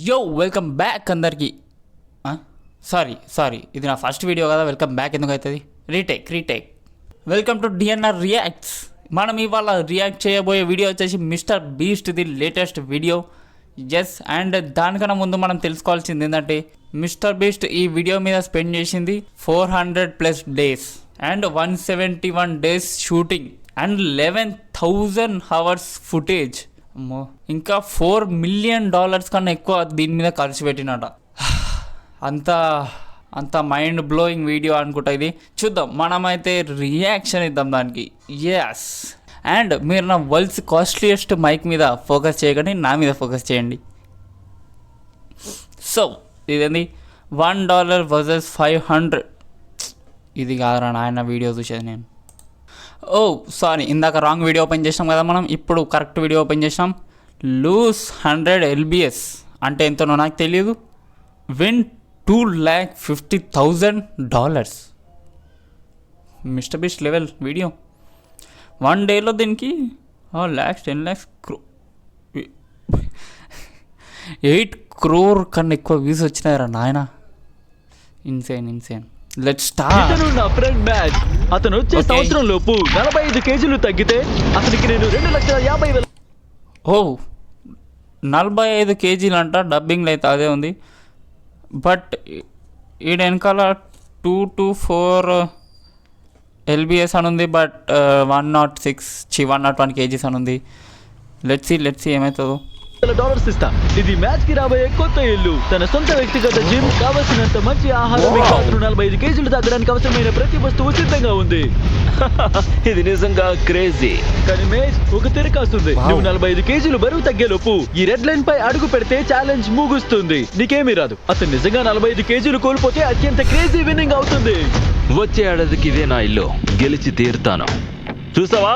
Yo welcome back అందరికి. Sorry ఇది నా ఫస్ట్ వీడియో కదా. వెల్కమ్ బ్యాక్ ఎందుకు అవుతుంది? Retake. Welcome to DNR reacts. మనం ఇవాళ రియాక్ట్ చేయబోయే వీడియో వచ్చేసి Mr Beast the latest video. Yes, and దానికన్నా ముందు మనం తెలుసుకోవాల్సింది ఏంటంటే మిస్టర్ బీస్ట్ ఈ వీడియో మీద స్పెండ్ చేసింది 400+ days and 171 days shooting and 11,000 hours footage. అమ్మో, ఇంకా $4 మిలియన్ కన్నా ఎక్కువ దీని మీద ఖర్చు పెట్టినట. అంత మైండ్ బ్లోయింగ్ వీడియో అనుకుంటా ఇది. చూద్దాం, మనమైతే రియాక్షన్ ఇద్దాం దానికి. ఎస్, అండ్ మీరు నా వరల్డ్స్ కాస్ట్లీయెస్ట్ మైక్ మీద ఫోకస్ చేయకండి, నా మీద ఫోకస్ చేయండి. సో ఇదేంది $1 వర్సెస్ 500. ఇది కాదురా నాయన వీడియో చూసేది నేను. ఓ సారీ, ఇందాక రాంగ్ వీడియో ఓపెన్ చేసినాం కదా మనం. ఇప్పుడు కరెక్ట్ వీడియో ఓపెన్ చేసినాం. లూస్ 100 LBS అంటే ఎంతనో నాకు తెలియదు. Win $250,000. Mister beast level video. 1 డేలో దీనికి lakhs 10 lakhs 8 crore కన్నా ఎక్కువ వ్యూస్ వచ్చినాయరా నాయన. ఇన్సేన్. Let's start. నా ఫ్రెండ్ మ్యాచ్. అతను వచ్చే సంవత్సరం లోపు 45 కేజీలు తగ్గితే అతనికి నేను 2,50,000. ఓ 45 కేజీలు అంట. డబ్బింగ్లో అయితే అదే ఉంది. బట్ ఈడ వెనకాల 224 LBS అని ఉంది. బట్ 101 kgs అని ఉంది. లెట్స్ సీ ఏమవుతుందో. $100 ఇస్తా. ఇది మ్యాచ్ కి రాబోయే కొత్త ఇల్లు. తన సొంత వ్యక్తిగత జిమ్, కావలసినంత మంచి ఆహారం, 45 కేజీలు తగ్గడానికి అవసరమైన ప్రతి వస్తువు సిద్ధంగా ఉంది. ఇది నిజంగా క్రేజీ. కానీ మేజ్ ఒక తిరకాస్తుంది. నువ్వు 45 కేజీలు బరువు తగ్గేలోపు ఈ రెడ్ లైన్ పై అడుగు పెడితే ఛాలెంజ్ ముగుస్తుంది. నీకేమీ రాదు. అతను నిజంగా 45 కేజీలు కోల్పోతే అత్యంత క్రేజీ విన్నింగ్ అవుతుంది. వచ్చే ఏడాదికి ఇదే నా ఇల్లు. గెలిచి తీరుతాను. చూసావా,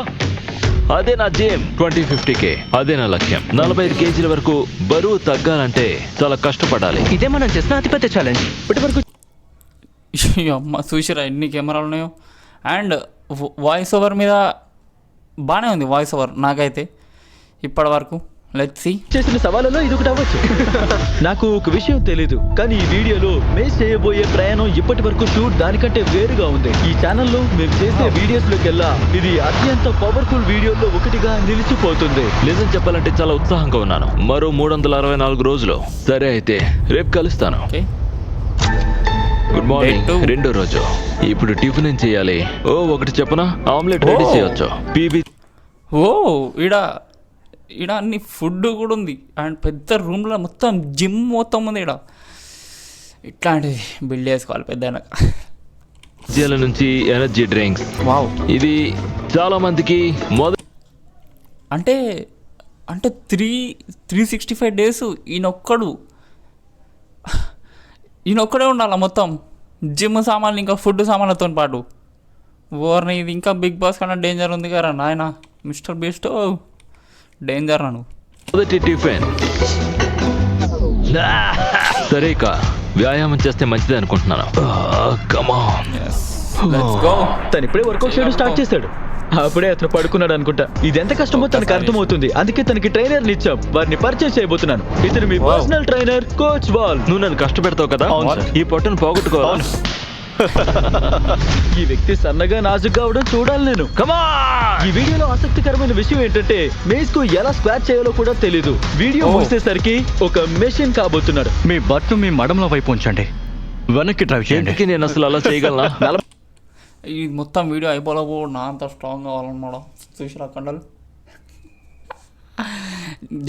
అదే నా జిమ్. 2050K అదే నా లక్ష్యం. 45 కేజీల వరకు బరువు తగ్గాలంటే చాలా కష్టపడాలి. ఇదే మనం చేసిన అతిపెద్ద ఛాలెంజ్ ఇప్పటి వరకు. అమ్మ చూసిరా ఎన్ని కెమెరాలు ఉన్నాయో. అండ్ వాయిస్ ఓవర్ మీద బాగానే ఉంది వాయిస్ ఓవర్ నాకైతే ఇప్పటి వరకు. Let's see. చేసిన సవాళ్ళలో ఇది ఒకటి అవ్వచ్చు. నాకు ఒక విషయం తెలీదు, కానీ ఈ వీడియోలో మేజ్ చేయబోయే ప్రయాణం ఇప్పటి వరకు షూట్ దానికంటే వేరుగా ఉంది. ఈ ఛానల్లో మేము చేసే వీడియోస్ లోకెల్లా ఇది అత్యంత పవర్ఫుల్ వీడియోలో ఒకటిగా నిలిచిపోతుంది. నిజం చెప్పాలంటే చాలా ఉత్సాహంగా ఉన్నాను. మరో 364 రోజులు. సరే అయితే రేపు కలుస్తాను. Good morning. రెండో రోజు. ఇప్పుడు టిఫిన్ ఏం చేయాలి? ఒకటి చెప్పనా, ఆమ్లెట్ రెడీ చేయొచ్చు. ఓ ఈడ అన్ని ఫుడ్ కూడా ఉంది. అండ్ పెద్ద రూమ్లో మొత్తం జిమ్ మొత్తం ఉంది. ఈడ ఇట్లాంటిది బిల్డ్ చేసుకోవాలి పెద్ద నుంచి ఎనర్జీ డ్రింక్స్. వావ్, ఇది చాలా మందికి అంటే 365 డేస్ ఈయనొక్కడే ఉండాలి మొత్తం జిమ్ సామాన్లు ఇంకా ఫుడ్ సామాన్లతో పాటు. ఓర్ని ఇది ఇంకా బిగ్ బాస్ కన్నా డేంజర్ ఉంది కదా నాయన. మిస్టర్ బీస్ట్ డేంజర్ నన్ను. మొదటి టిఫిన్. సరే, ఇక వ్యాయామం చేస్తే మంచిది అనుకుంటున్నాను. తను ఇప్పుడే వర్కౌట్ చేయడం స్టార్ట్ చేశాడు. అప్పుడే అతను పడుకున్నాడు అనుకుంటా. ఇది ఎంత కష్టమో తనకు అర్థమవుతుంది. అందుకే తనకి ట్రైనర్ ని ఇచ్చాం. వారిని పరిచయం చేయబోతున్నాను. ఇతను మీ పర్సనల్ ట్రైనర్ కోచ్ వాల్. నువ్వు నన్ను కష్టపెడతావు కదా, ఈ పొట్టను పోగొట్టుకోవాలి. ఈ వ్యక్తి సన్నగా నాజుగ్గా అవడం చూడాలి నేను. ఈ వీడియోలో ఆసక్తికరమైన విషయం ఏంటంటే మేజ్ కు ఎలా స్క్వాట్ చేయాలో కూడా తెలీదు. వీడియో ముగిసేసరికి ఒక మెషిన్ కాబోతున్నాడు. మీ బట్టు మీ మడంలో వైపు ఉంచండి, వెనక్కి డ్రైవ్ చేయండి. నేను అసలు అలా చేయగలనా? ఈ మొత్తం వీడియో అయిపోలేవు. నా అంత స్ట్రాంగ్ కావాలన్నమాట. చూసిరా కండలు.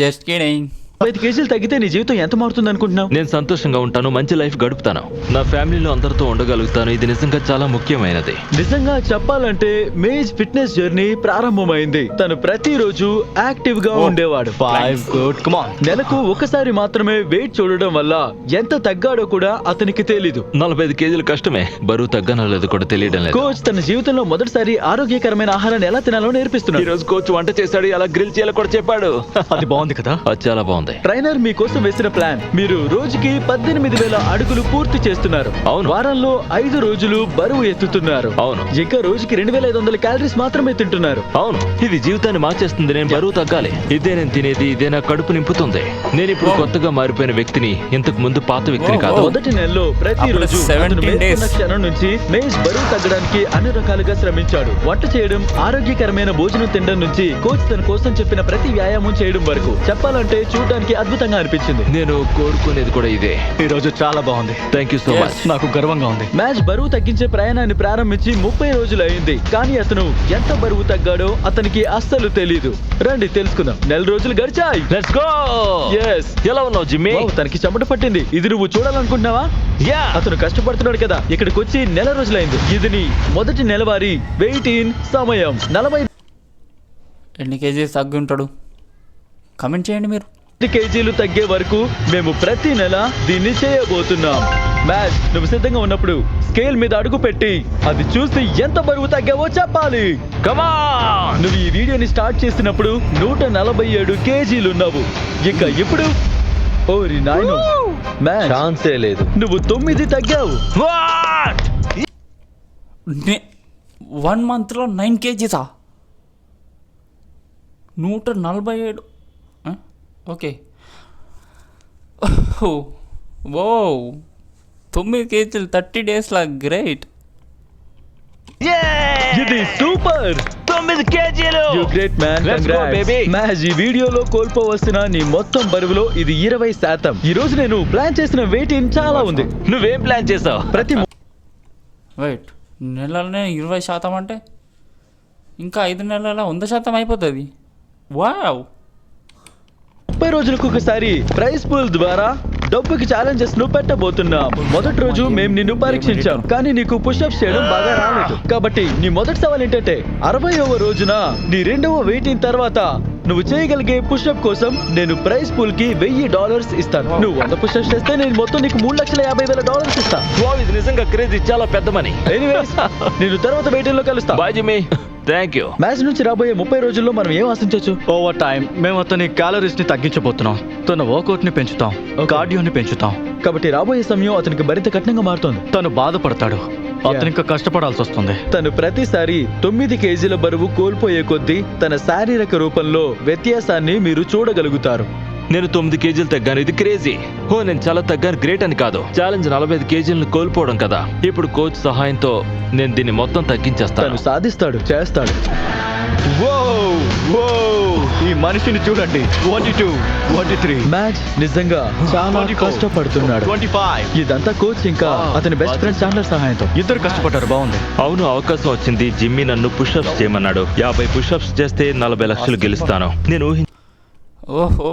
Just kidding. 5 కేజీలు తగ్గితే నీ జీవితం ఎంత మారుతుంది అనుకుంటున్నావు? నేను సంతోషంగా ఉంటాను, మంచి లైఫ్ గడుపుతాను, నా ఫ్యామిలీలో అందరితో ఉండగలుగుతాను. ఇది నిజంగా చాలా ముఖ్యమైనది. నిజంగా చెప్పాలంటే మేజ్ ఫిట్నెస్ జర్నీ ప్రారంభమైంది. తను ప్రతిరోజు యాక్టివ్ గా ఉండేవాడు. 5 గుడ్ కమ్ ఆన్. నెలకు ఒకసారి మాత్రమే వెయిట్ చూడడం వల్ల ఎంత తగ్గాడో కూడా అతనికి తెలీదు. 45 కేజీలు కష్టమే. బరువు తగ్గనో లేదో కూడా తెలియడం లేదు. కోచ్ తన జీవితంలో మొదటిసారి ఆరోగ్యకరమైన ఆహారాన్ని ఎలా తినాలో నేర్పిస్తున్నాడు. ఈ రోజు కోచ్ వంట చేశాడు, ఎలా గ్రిల్ చేయాలో కూడా చెప్పాడు. అది బాగుంది కదా? అది చాలా బాగుంది. ఉంటుంది. ట్రైనర్ మీకోసం వేసిన ప్లాన్, మీరు రోజుకి 18,000 అడుగులు పూర్తి చేస్తున్నారు. అవును. వారంలో 5 రోజులు బరువు ఎత్తుతున్నారు. అవును. ఇంకా రోజుకి 2,500 క్యాలరీస్ మాత్రమే తింటున్నారు. అవును, ఇది జీవితాన్ని మార్చేస్తుంది. నేను బరువు తగ్గాలి. ఇదే నేను తినేది, ఇదే నా కడుపు నింపుతుంది. నేను ఇప్పుడు కొత్తగా మారిపోయిన వ్యక్తిని, ఇంతకు ముందు పాత వ్యక్తిని కాదు. మొదటి నెలలో ప్రతిరోజు అప్పుడు 17 అతను days. మేల్కొన్న క్షణం నుంచి మేజ్ బరువు తగ్గడానికి అన్ని రకాలుగా శ్రమించాడు. వంట చేయడం, ఆరోగ్యకరమైన భోజనం తినడం నుంచి కోచ్ తన కోసం చెప్పిన ప్రతి వ్యాయామం చేయడం వరకు. చెప్పాలంటే చూడడానికి అద్భుతంగా అనిపించింది. నేను కోరుకునేది కూడా ఇదే. ఈ రోజు చాలా బాగుంది. Thank you so much. నాకు గర్వంగా ఉంది. మ్యాచ్ బరువు తగ్గించే ప్రయాణాన్ని ప్రారంభించి 30 రోజులు అయింది. కానీ అతను ఎంత బరువు తగ్గాడో అతనికి అస్సలు తెలీదు. రండి తెలుసుకుందాం. 4 రోజులు గడిచాయి. Let's go. Yes. ఎలా ఉన్నావు జిమ్మీ? వావ్, తనకి చెమట పట్టింది. ఇది నువ్వు చూడాలనుకుంటున్నావా? యా. అతను కష్టపడుతున్నాడు కదా. ఇక్కడికి వచ్చి 1 నెల రోజులైంది. ఇది నీ మొదటి నెలవారీ వెయిట్ ఇన్ సమయం. 40 ఎన్ని కేజీస్ తగ్గి ఉంటాడు? కమెంట్ చేయండి మీరు. కేజీలు తగ్గే వరకు మేము ప్రతి నెల దీన్ని చేయబోతున్నాం. మ్యాచ్, నువ్వు సిద్ధంగా ఉన్నప్పుడు స్కేల్ మీద అడుగు పెట్టి అది చూసి ఎంత బరువు తగ్గావో చెప్పాలి. Come on. నువ్వు ఈ వీడియోని స్టార్ట్ చేసినప్పుడు 147 కేజీలు ఉన్నావు. ఇంకా ఇప్పుడు ఓరి నాయనో, మ్యాచ్ ఛాన్సే లేదు. నువ్వు 9 తగ్గావు. వాట్? 1 మంత్లో 9 కేజీసా? 147. ఓకే. ఓ 9 కేజీలు 30 డేస్లా. గ్రేట్. ఇది సూపర్. 9 కేజీలు. You great man. Let's go, baby. Match, ఈ వీడియోలో కోల్పోవలసిన నీ మొత్తం బరువులో ఇది 20%. ఈ రోజు నేను ప్లాన్ చేసిన వెయిట్ ఇన్ చాలా ఉంది. నువ్వేం ప్లాన్ చేసావు? ప్రతి వెయిట్, నెలలోనే 20% అంటే ఇంకా 5 నెలల 100% అయిపోతుంది. వావ్. 30 రోజులకు ఒకసారి ప్రైస్ పూల్ ద్వారా డబ్బుకి ఛాలెంజెస్ ను పెట్టబోతున్నాం. మొదటి రోజు మేము నిన్ను పరీక్షించాం, కానీ నీకు పుషప్స్ చేయడం బాగా రాలేదు. కాబట్టి నీ మొదటి సవాల్ ఏంటంటే 60వ రోజున నీ 2వ వెయిటింగ్ తర్వాత నువ్వు చేయగలిగే పుషప్ కోసం నేను ప్రైస్ పూల్ కి $1000 ఇస్తాను. నువ్వు 100 పుషప్స్ చేస్తే నేను మొత్తం నీకు $3,50,000 ఇస్తా. వావ్, ఇది నిజంగా క్రేజీ. చాలా పెద్ద మనీ. ఎనీవేస్, నేను తర్వాత వెయిటింగ్ లో కలుస్తా. Bye Jimmy. Thank you. Mack నుంచి రాబోయే 30 రోజుల్లో మనం ఏం ఆశించవచ్చు? ఓవర్ టైం మేము అతని క్యాలరీస్ ని తగ్గించబోతున్నాం. తన వర్కౌట్ ని పెంచుతాం, కార్డియోని పెంచుతాం. కాబట్టి రాబోయే సమయం అతనికి మరింత కఠినంగా మారుతోంది. తను బాధపడతాడు. అతను ఇంకా కష్టపడాల్సి వస్తుంది. తను ప్రతిసారి 9 కేజీల బరువు కోల్పోయే కొద్దీ తన శారీరక రూపంలో వ్యత్యాసాన్ని మీరు చూడగలుగుతారు. నేను 9 కేజీలు తగ్గాను. ఇది క్రేజీ. ఓ, నేను చాలా తగ్గాను. గ్రేట్ అని కాదు. ఛాలెంజ్ 45 కేజీలను కోల్పోవడం కదా. ఇప్పుడు కోచ్ సహాయంతో నేను దీన్ని మొత్తం తను తగ్గించేస్తాను. సాధిస్తాడు, చేస్తాడు. ఈ మనిషిని చూడండి. 22, 23, మ్యాచ్ నిజంగా చాలా 24, కష్టపడుతున్నాడు. 25. ఇదంతా కోచ్ ఇంకా అతని బెస్ట్ ఫ్రెండ్ చాండ్లర్ సహాయంతో. ఇద్దరు కష్టపడ్డారు. బాగుంది. అవును, అవకాశం వచ్చింది. జిమ్మీ నన్ను పుషప్స్ చేయమన్నాడు. 50 పుషప్స్ చేస్తే 40 లక్షలు గెలుస్తాను. నేను ఓహో,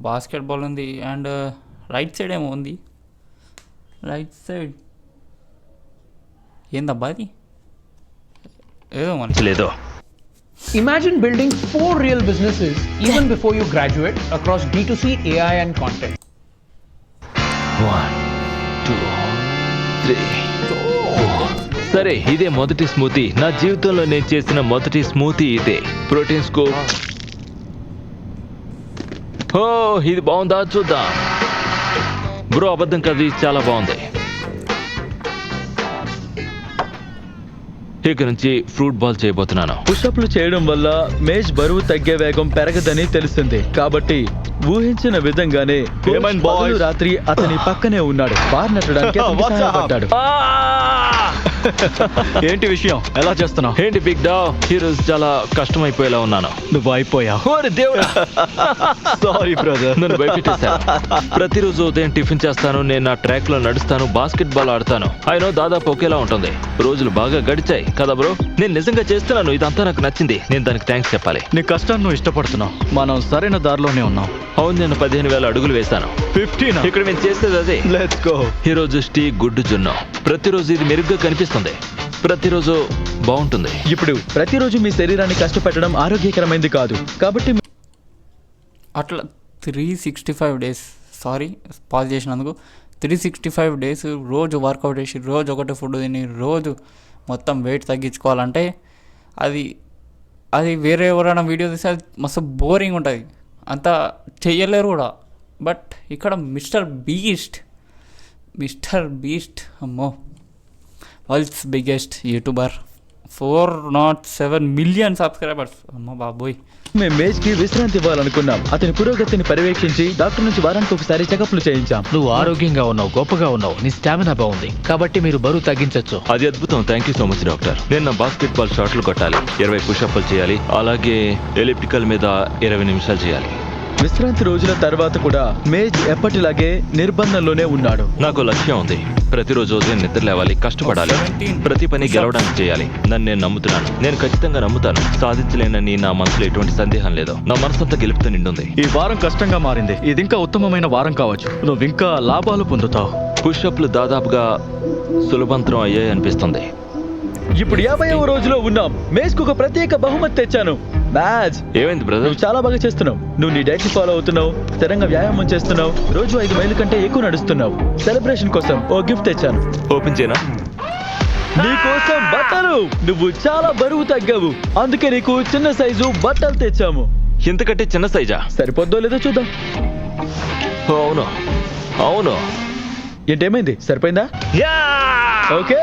బాస్కెట్బాల్ ఉంది. అండ్ రైట్ సైడ్ ఏమో ఉంది. రైట్ సైడ్ ఏందబ్బా అది? ఏదో మనకి ఊహించలేదు. Imagine building 4 real businesses even before you graduate across D2C, AI and content. 1, 2, 3, 4. సరే, ఇదే మొదటి స్మూతీ. నా జీవితంలో నేను చేసిన మొదటి స్మూతీ ఇదే. Protein scoop. ఓ, ఇది బాగుందా? చూద్దాం. బ్రో, అబద్ధం కాదు, ఇది చాలా బాగుంది. ఇక నుంచి ఫ్రూట్ బాల్ చేయబోతున్నాను. పుషప్లు చేయడం వల్ల మేజ్ బరువు తగ్గే వేగం పెరగదని తెలిసింది. కాబట్టి ఊహించిన విధంగానే కోచ్ పగలు రాత్రి అతని పక్కనే ఉన్నాడు. బార్ నెట్టడానికి అతనికి సహాయపడ్డాడు. ఏంటి విషయం? ఎలా చేస్తున్నావు? ఏంటి బిగ్ డా, ఈరోజు చాలా కష్టమైపోయేలా ఉన్నాను. నువ్వు అయిపోయావు. ఓరి దేవుడా. Sorry brother. నన్ను భయపెట్టేశారు. ప్రతిరోజు ఉదయం టిఫిన్ చేస్తాను. నేను నా ట్రాక్ లో నడుస్తాను, బాస్కెట్ బాల్ ఆడతాను. అయినో దాదాపు ఒకేలా ఉంటుంది. రోజులు బాగా గడిచాయి కదా బ్రో. నేను నిజంగా చేస్తున్నాను. ఇదంతా నాకు నచ్చింది. నేను దానికి థ్యాంక్స్ చెప్పాలి. నీ కష్టాన్ని నువ్వు ఇష్టపడుతున్నావు. మనం సరైన దారిలోనే ఉన్నాం. అవును, నేను 15,000 అడుగులు వేశాను. 15. ఇక్కడ మేము చేసేది అదే. Let's go. ఈ రోజు స్టీ గుడ్డు జున్నం. ప్రతిరోజు ఇది మెరుగ్గా కనిపిస్తుంది. ప్రతిరోజు బాగుంటుంది. ఇప్పుడు ప్రతిరోజు మీ శరీరాన్ని కష్టపెట్టడం ఆరోగ్యకరమైంది కాదు. కాబట్టి అట్లా 365 డేస్, సారీ పాజ్ చేసినందుకు, 365 డేస్ రోజు వర్కౌట్ చేసి, రోజు ఒకటి ఫుడ్ తిని, రోజు మొత్తం వెయిట్ తగ్గించుకోవాలంటే అది వేరే ఎవరైనా వీడియో తీస్తే అది మస్తు బోరింగ్ ఉంటుంది. అంతా చెయ్యలేరు కూడా. బట్ ఇక్కడ మిస్టర్ బీస్ట్ అమ్మో world's biggest YouTuber 407 million subscribers. అమ్మో బాబోయ్. మేము మేజ్ కి విశ్రాంతి ఇవ్వాలనుకున్నాం. అతని పురోగతిని పర్యవేక్షించి డాక్టర్ నుంచి వారానికి ఒకసారి చెకప్లు చేయించాం. నువ్వు ఆరోగ్యంగా ఉన్నావు, గొప్పగా ఉన్నావు, నీ స్టామినా బాగుంది, కాబట్టి మీరు బరువు తగ్గించొచ్చు. అది అద్భుతం. Thank you so much doctor. నేను నా బాస్కెట్బాల్ షాట్లు కొట్టాలి, 20 పుషప్లు చేయాలి, అలాగే ఎలిప్టికల్ మీద 20 నిమిషాలు చేయాలి. విశ్రాంతి రోజుల తర్వాత కూడా మేజ్ ఎప్పటిలాగే నిర్బంధంలోనే ఉన్నాడు. నాకు లక్ష్యం ఉంది. ప్రతిరోజు ఉదయం నిద్ర లేవాలి, కష్టపడాలి, ప్రతి పని గెలవడానికి చేయాలి. నన్ను నేను నమ్ముతున్నాను. నేను ఖచ్చితంగా నమ్ముతాను. సాధించలేనని నా మనసులో ఎటువంటి సందేహం లేదు. నా మనసంతా గెలుపుతో నిండుంది. ఈ వారం కష్టంగా మారింది. ఇది ఇంకా ఉత్తమమైన వారం కావచ్చు. నువ్వు ఇంకా లాభాలు పొందుతావు. పుషప్లు దాదాపుగా సులభంతరం అయ్యాయి అనిపిస్తుంది. ఇప్పుడు 50వ రోజులో ఉన్నాం. మేజ్ కు ఒక ప్రత్యేక బహుమతి తెచ్చాను. మ్యాజ్, ఏమైంది బ్రదర్? నువ్వు చాలా బాగా చేస్తున్నావు. నువ్వు నీ డైట్ ఫాలో అవుతున్నావు, స్థిరంగా వ్యాయామం చేస్తున్నావు, రోజు 5 మైళ్ళ కంటే ఎక్కువ నడుస్తున్నావు. సెలబ్రేషన్ కోసం ఓ గిఫ్ట్ తెచ్చాను. ఓపెన్ చేయనా? నీకోసం బట్టలు. నువ్వు చాలా బరువు తగ్గావు, అందుకే నీకు చిన్న సైజు బట్టలు తెచ్చాము. ఇంతకంటే చిన్న సైజా? సరిపోద్దో లేదో చూద్దాం. అవును అవును. ఏంటేమైంది? సరిపోయిందా? ఓకే,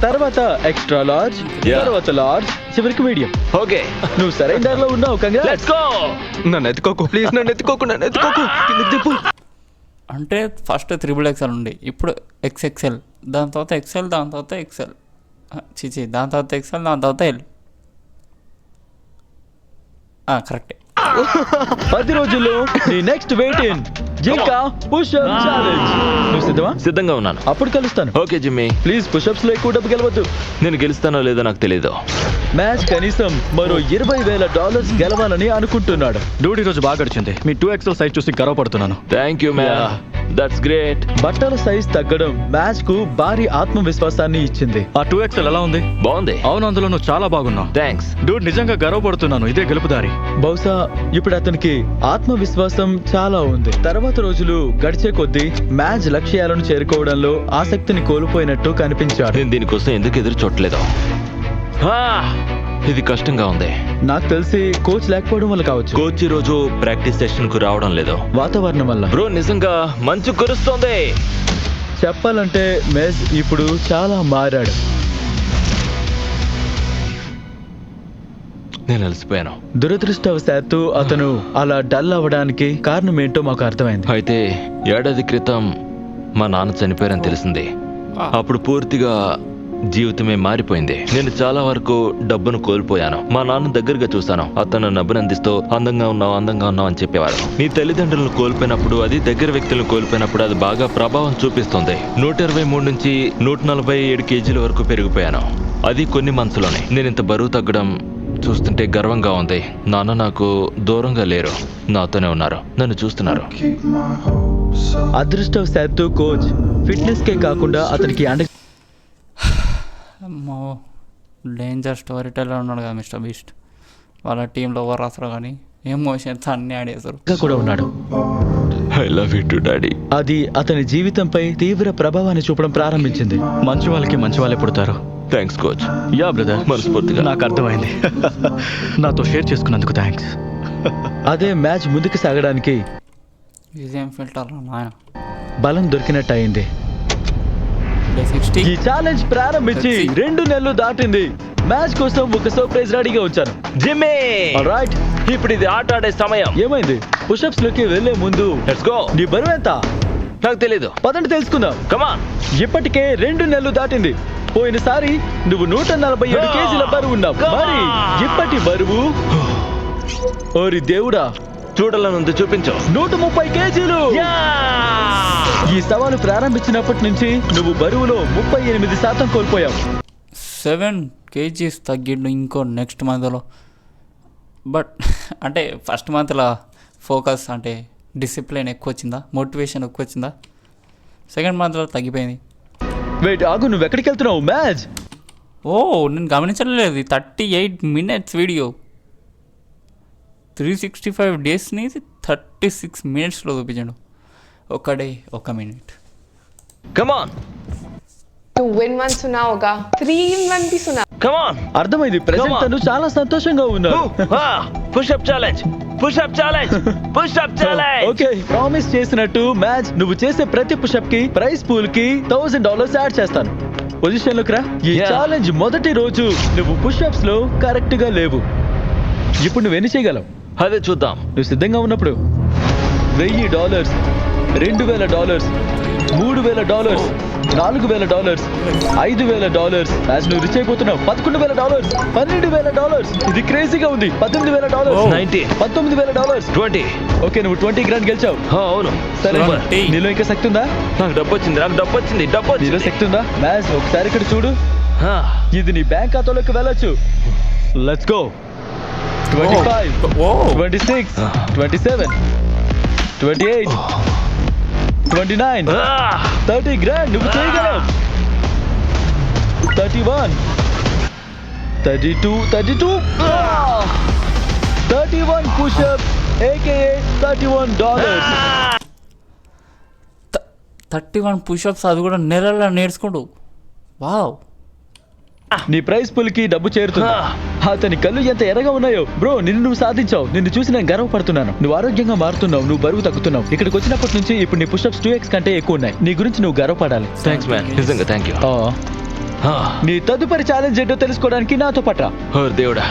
తర్వాత ఎక్స్ట్రా లార్జ్, Yeah. తర్వాత లార్జ్, చివరికి మీడియం. ఓకే, నువ్వు సరైన దారిలో ఉన్నావు. కంగ్రాట్స్. Let's go. నన్ను ఎత్తుకోకు ప్లీజ్, నన్ను ఎత్తుకోకు, నన్ను ఎత్తుకోకు. కిందకి దింపు. అంటే ఫస్ట్ XXL ఉండే, ఇప్పుడు XXL, దాని తర్వాత XL, దాని తర్వాత XL, దాని తర్వాత XL, దాని తర్వాత L. కరెక్టే. 10 రోజుల్లో నీ నెక్స్ట్ వెయిట్ ఇన్ జింకా పుషప్ ఛాలెంజ్. నువ్వు సిద్ధమా? సిద్ధంగా ఉన్నాను. అప్పుడు కలుస్తాను. Okay Jimmy. ప్లీజ్ పుషప్స్ లో ఎక్కువ డబ్బు గెలవద్దు. నేను గెలుస్తానో లేదో నాకు తెలియదు. మ్యాచ్ కనీసం మరో $20,000 గెలవాలని అనుకుంటున్నాడు. డూడ్ ఈ రోజు బాగా గడిచింది. మీ 2XL సైజ్ చూసి గర్వపడుతున్నాను. Thank you man, that's great. బట్టల సైజ్ తగ్గడం మ్యాచ్ కు భారీ ఆత్మవిశ్వాసాన్ని ఇచ్చింది. ఆ 2XL ఎలా ఉంది? బాగుంది. అవును, అందులో నువ్వు చాలా బాగున్నావు. థ్యాంక్స్. డూడ్ నిజంగా గర్వపడుతున్నాను. ఇదే గెలుపుదారి. బహుశా ఇప్పుడు అతనికి ఆత్మవిశ్వాసం చాలా ఉంది. తర్వాత రోజులు గడిచే కొద్దీ మ్యాచ్ లక్ష్యాలను చేరుకోవడంలో ఆసక్తిని కోల్పోయినట్టు కనిపించాడు. నేను దీనికోసం ఎందుకు ఎదురు చూడలేదు. ఇది కష్టంగా ఉంది. నాకు తెలిసి కోచ్ లేకపోవడం వల్ల కావచ్చు. కోచ్ ఈ రోజు ప్రాక్టీస్ సెషన్ కు రావడం లేదు. వాతావరణం వల్ల. బ్రో నిజంగా మంచు కురుస్తోంది. చెప్పాలంటే మెజ్ ఇప్పుడు చాలా మారాడు. నేను అలసిపోయాను. దురదృష్టవశాత్తు అతను అలా డల్ అవ్వడానికి కారణం ఏంటో మాకు అర్థమైంది. అయితే ఏడాది క్రితం మా నాన్న చనిపోయారని తెలిసింది. అప్పుడు పూర్తిగా జీవితమే మారిపోయింది. నేను చాలా వరకు డబ్బును కోల్పోయాను. మా నాన్న దగ్గరగా చూశాను. అతను నన్ను అభినందిస్తూ అందంగా ఉన్నావు అని చెప్పేవారు. నీ తల్లిదండ్రులను కోల్పోయినప్పుడు, అది దగ్గర వ్యక్తులను కోల్పోయినప్పుడు అది బాగా ప్రభావం చూపిస్తుంది. 123 నుంచి 147 కేజీల వరకు పెరిగిపోయాను. అది కొన్ని మంత్స్లోనే. నేను ఇంత బరువు తగ్గడం చూస్తుంటే గర్వంగా ఉంది. నాన్న నాకు దూరంగా లేరు, నాతోనే ఉన్నారు, నన్ను చూస్తున్నారు. అదృష్టవశాత్తు కోచ్ ఫిట్నెస్ కే కాకుండా అతనికి అమ్మో, డేంజర్ స్టోరీ టెల్లర్ ఉన్నాడు కదా మిస్టర్ బీస్ట్. వాళ్ళ టీంలో ఎవరు రాస్తారు కానీ ఎమోషన్స్ అన్నీ ఆడేస్తారు. కూడా ఉన్నాడు. I love you to daddy. అది అతని జీవితంపై తీవ్ర ప్రభావాన్ని చూపడం ప్రారంభించింది. మంచి వాళ్ళకి మంచి వాళ్ళే పుడతారు. Thanks coach. యా బ్రదర్, మనస్ఫూర్తిగా. నాకు అర్థమైంది. నాతో షేర్ చేసుకున్నందుకు థ్యాంక్స్. అదే మ్యాచ్ ముందుకు సాగడానికి ఇదేం ఫిల్టర్ నాయన. బలం దొరికినట్టు అయింది. 60 ఈ ఛాలెంజ్ ప్రారంభించి 2 నెలలు దాటింది. మ్యాచ్ కోసం ఒక సర్ప్రైజ్ రెడీగా ఉంచాను. జిమ్మీ, రైట్, ఇప్పుడు ఇది ఆట ఆడే సమయం. ఏమైంది? పుషప్స్ లోకి వెళ్లే ముందు లెట్స్ గో. నీ బరువు ఎంత? నాకు తెలీదు. పదండి తెలుసుకుందాం. కమాన్. ఇప్పటికే 2 నెలలు దాటింది. పోయినసారి నువ్వు 147 కేజీల బరువు ఉన్నావు. మరి ఇప్పటి బరువు? ఓరి దేవుడా, చూడాలనుంది, చూపించు. 130 కేజీలు. ఈ సవాలు ప్రారంభించినప్పటి నుంచి నువ్వు బరువులో 38% కోల్పోయావు. 7 kgs తగ్గిండు ఇంకో నెక్స్ట్ మంత్లో. బట్ అంటే ఫస్ట్ మంత్లో ఫోకస్ అంటే డిసిప్లిన్ ఎక్కువ వచ్చిందా, మోటివేషన్ ఎక్కువ వచ్చిందా? సెకండ్ మంత్లో తగ్గిపోయింది. వెయిట్, ఆగు, నువ్వు ఎక్కడికి వెళ్తున్నావు? మ్యాచ్ నేను గమనించలేదు. 38 minutes వీడియో 365 daysని 36 minutesలో చూపించాడు. ఒక day 1 minute. Come on. To win one सुना होगा, 3 in 1 भी सुना. కమాన్ అర్థమైంది. Present Come on. తను చాలా సంతోషంగా ఉన్నాడు. Push up challenge push up challenge push up challenge okay, promise చేసినట్టు మ్యాచ్ నువ్వు చేసే ప్రతి పుషప్ కి ప్రైస్ పూల్ కి $1000 యాడ్ చేస్తాను. పొజిషన్ లోకి రా. ఈ Yeah. ఛాలెంజ్ మొదటి రోజు నువ్వు పుషప్స్ లో కరెక్ట్ గా లేవు. ఇప్పుడు నువ్వు ఎన్ని చేయగలవు? అదే చూద్దాం. నువ్వు సిద్ధంగా ఉన్నప్పుడు $1000, $2000, $3000, $4000, $5000. మ్యాచ్ నువ్వు రిచ్ అయిపోతున్నావు. $11,000, $12,000. ఇది క్రేజీగా ఉంది. $18,000, 90 $19,000. 20. ఓకే, నువ్వు 20 grand గెలిచావు. అవును సరే, Super. నీలో ఇంకా శక్తి ఉందా? నాకు డబ్బు వచ్చింది డబ్బు నీలో వచ్చింది. శక్తి ఉందా? మ్యాచ్ ఒకసారి ఇక్కడ చూడు. ఇది నీ బ్యాంక్ ఖాతాలోకి వెళ్ళొచ్చు. Let's go. 25, 26, 27, 28, 29, 30 grand. నువ్వు చేయగలవు. 31, 32, 31 push-ups, aka $31. 31 పుషప్స్, అది కూడా నెలల్లో నేర్చుకుంటూ. వావ్. నీ ప్రైజ్ పుల్ కి డబ్బు చేరుతుంది. అతని కళ్ళు ఎంత ఎర్రగా ఉన్నాయో. బ్రో, నిన్ను నువ్వు సాధించావు. నిన్ను చూసి నేను గర్వపడుతున్నాను. నువ్వు ఆరోగ్యంగా మారుతున్నావు. నువ్వు బరువు తగ్గుతున్నావు. ఇక్కడికి వచ్చినప్పటి నుంచి ఇప్పుడు నీ పుషప్స్ 2x కంటే ఎక్కువ ఉన్నాయి. నీ గురించి నువ్వు గర్వపడాలి. థ్యాంక్స్ మ్యాన్, నిజంగా థ్యాంక్ యూ. నీ తదుపరి ఛాలెంజ్ ఏంటో తెలుసుకోవడానికి నాతో పట్రా. దేవుడా,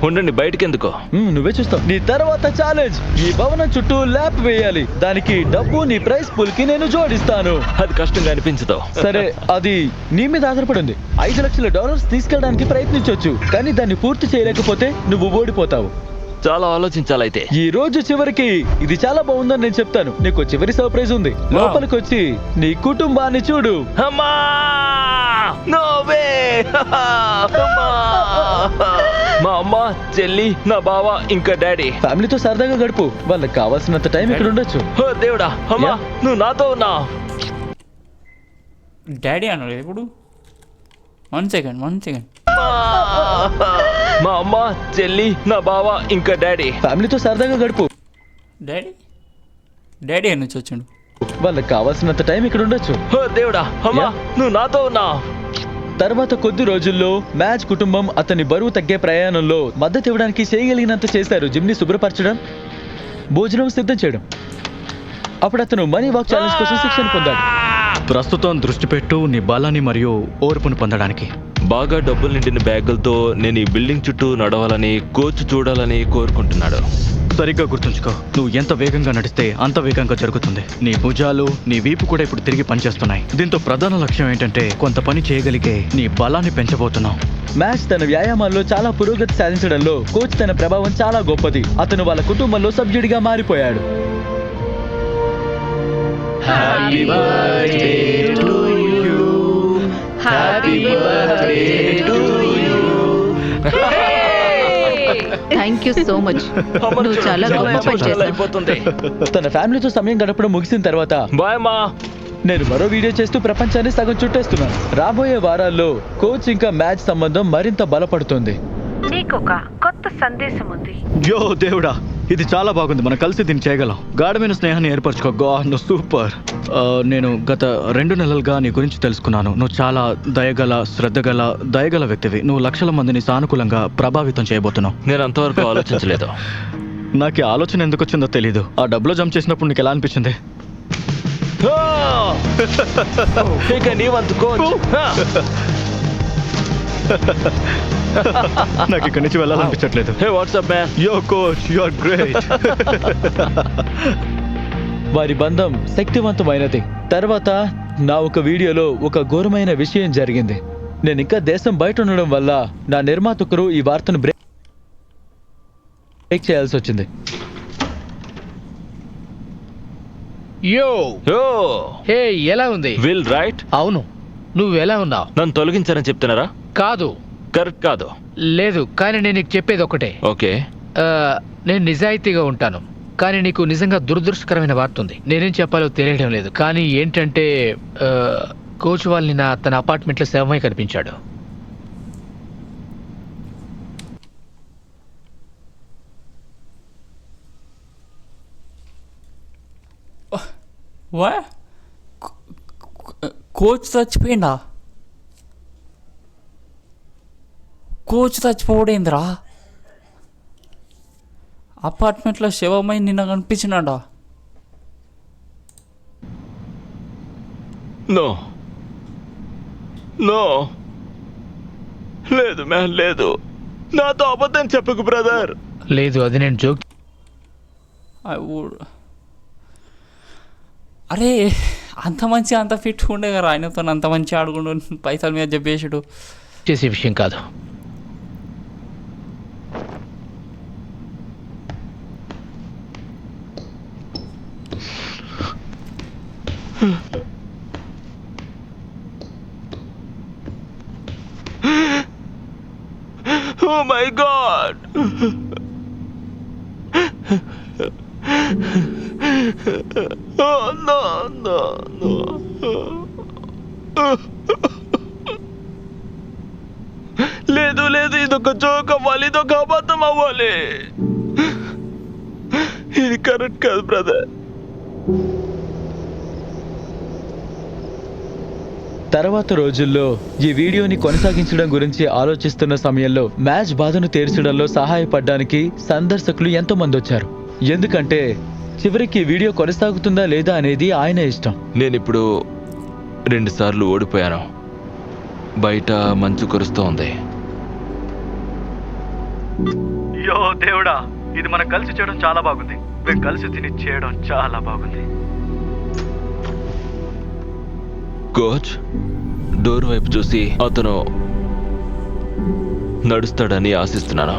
ఉండండి, బయటకి ఎందుకో. నువ్వే చూస్తావు. నీ తర్వాత ఛాలెంజ్ ఈ భవనం చుట్టూ ల్యాప్ వేయాలి. దానికి డబ్బు నీ ప్రైస్ పూల్ కి నేను జోడిస్తాను. అది కష్టంగా అనిపించదు. సరే, అది నీ మీద ఆధారపడి ఉంది. $5,00,000 తీసుకెళ్ళడానికి ప్రయత్నించవచ్చు, కానీ దాన్ని పూర్తి చేయలేకపోతే నువ్వు ఓడిపోతావు. చాలా ఆలోచించాలైతే. ఈ రోజు చివరికి ఇది చాలా బాగుందని నేను చెప్తాను. నీకు చివరి సర్ప్రైజ్ ఉంది. లోపలికి వచ్చి నీ కుటుంబాన్ని చూడు. అమ్మా, నో వే. మా అమ్మ, చెల్లి, నా బావ, ఇంకా డాడీ. ఫ్యామిలీతో సరదాగా గడుపు. వాళ్ళకి కావాల్సినంత టైం ఇక్కడ ఉండొచ్చు. ఓ దేవుడా, అమ్మా, Yeah. నువ్వు నాతో ఉన్నావు. డాడీ అన్నాడు ఇప్పుడు. 1 సెకండ్. మా అమ్మ, చెల్లి, నా బావ, ఇంకా డాడీ. ఫ్యామిలీతో సరదాగా గడుపు. డాడీ అని నుంచి వచ్చిండు. వాళ్ళకి కావాల్సినంత టైం ఇక్కడ ఉండొచ్చు. ఓ దేవుడా, అమ్మా, Yeah. నువ్వు నాతో ఉన్నావు. తర్వాత కొద్ది రోజుల్లో మ్యాచ్ కుటుంబం అతని బరువు తగ్గే ప్రయాణంలో మద్దతు ఇవ్వడానికి చేయగలిగినంత చేశారు. జిమ్ ని శుభ్రపరచడం, భోజనం సిద్ధం చేయడం. అప్పుడు అతను మనీ వాక్ ఛాలెంజ్ కోసం శిక్షణ పొందాడు. ప్రస్తుతం దృష్టి పెట్టు నీ బలాన్ని మరియు ఓర్పును పొందడానికి. బాగా డబ్బులు నిండిన బ్యాగులతో నేను ఈ బిల్డింగ్ చుట్టూ నడవాలని కోచ్ చూడాలని కోరుకుంటున్నాడు. సరిగ్గా గుర్తుంచుకో, నువ్వు ఎంత వేగంగా నడిస్తే అంత వేగంగా జరుగుతుంది. నీ భుజాలు, నీ వీపు కూడా ఇప్పుడు తిరిగి పనిచేస్తున్నాయి. దీంతో ప్రధాన లక్ష్యం ఏంటంటే కొంత పని చేయగలిగే నీ బలాన్ని పెంచబోతున్నావు. మ్యాచ్ తన వ్యాయామాల్లో చాలా పురోగతి సాధించడంలో కోచ్ తన ప్రభావం చాలా గొప్పది. అతను వాళ్ళ కుటుంబంలో సభ్యుడిగా మారిపోయాడు. Thank you so much. నువ్వు చాలా గొప్ప పని చేశావు. అయిపోతుంది. తన ఫ్యామిలీతో సమయం గడపడం ముగిసిన తర్వాత బాయ్ అమ్మా. నేను మరో వీడియో చేస్తూ ప్రపంచాన్ని సగం చుట్టేస్తున్నాను. రాబోయే వారాల్లో కోచ్ ఇంకా మ్యాచ్ సంబంధం మరింత బలపడుతుంది. నీకొక కొత్త సందేశం ఉంది. యో దేవుడా, ఇది చాలా బాగుంది. మనం కలిసి దీన్ని చేయగలం. గాఢమైన స్నేహాన్ని ఏర్పరచుకో. నువ్వు సూపర్. నేను గత 2 నెలలుగా నీ గురించి తెలుసుకున్నాను. నువ్వు చాలా దయగల వ్యక్తివి. నువ్వు లక్షల మందిని సానుకూలంగా ప్రభావితం చేయబోతున్నావు. నేను అంతవరకు ఆలోచించలేదు. నాకు ఈ ఆలోచన ఎందుకు వచ్చిందో తెలీదు. ఆ డబ్బులో జంప్ చేసినప్పుడు నీకు ఎలా అనిపించింది? ఇక నీ వంతు కోచ్. నాకు ఇక్కడి నుంచి వెళ్ళాలనిపించట్లేదు. Hey what's up man. Yo coach, you are great. వారి బంధం శక్తివంతమైనది. తర్వాత నా ఒక వీడియోలో ఒక ఘోరమైన విషయం జరిగింది. నేను ఇంకా దేశం బయట ఉండడం వల్ల నా నిర్మాతకురు ఈ వార్తను బ్రేక్ చేయాల్సి వచ్చింది. యో ఓ హే, ఎలా ఉంది? Will write. అవును, నువ్వు ఎలా ఉన్నావు? నన్ను తొలగించారని చెప్తున్నారా? కాదు, కరెక్ట్ కాదు. లేదు, కానీ నేను నీకు చెప్పేది ఒకటే. ఓకే, నేను నిజాయితీగా ఉంటాను, కానీ నీకు నిజంగా దురదృష్టకరమైన వార్త ఉంది. నేనేం చెప్పాలో తెలియడం లేదు, కానీ ఏంటంటే కోచ్ వాళ్ళని తన అపార్ట్మెంట్లో శవమై కనిపించాడు. వా కోచ్ చచ్చిపోయిందా? కోచ్ చచ్చిపోవడేంద్రా? అపార్ట్మెంట్లో శవమై నిన్న కనిపించినాడా? నో నో, లేదు మ్యాన్, లేదు. నాతో అబద్ధం చెప్పకు బ్రదర్. లేదు, అది నేను జోక్ అరే అంత మంచి అంత ఫిట్ ఉండే కదా ఆయనతో, అంత మంచి ఆడుకుంటూ పైసల మీద చెప్పేసాడు. చేసే విషయం కాదు. Oh my God. No no no. లేదు లేదు, ఇదొక జోక్ అవ్వాలి, ఇదొక అబద్ధం అవ్వాలి. ఇది కరెక్ట్ కాదు బ్రదర్. తర్వాత రోజుల్లో ఈ వీడియోని కొనసాగించడం గురించి ఆలోచిస్తున్న సమయంలో మ్యాచ్ బాధను తీర్చడంలో సహాయపడడానికి సందర్శకులు ఎంతో మంది వచ్చారు. ఎందుకంటే చివరికి వీడియో కొనసాగుతుందా లేదా అనేది ఆయన ఇష్టం. నేనిప్పుడు 2 సార్లు ఓడిపోయాను. బయట మంచు కురుస్తోంది. యో దేవుడా, ఇది మనం కలిసి చేయడం చాలా బాగుంది. మేము కలిసి తిని చేయడం చాలా బాగుంది. కోచ్ డోర్ వైపు చూసి అతను నడుస్తాడని ఆశిస్తున్నాను.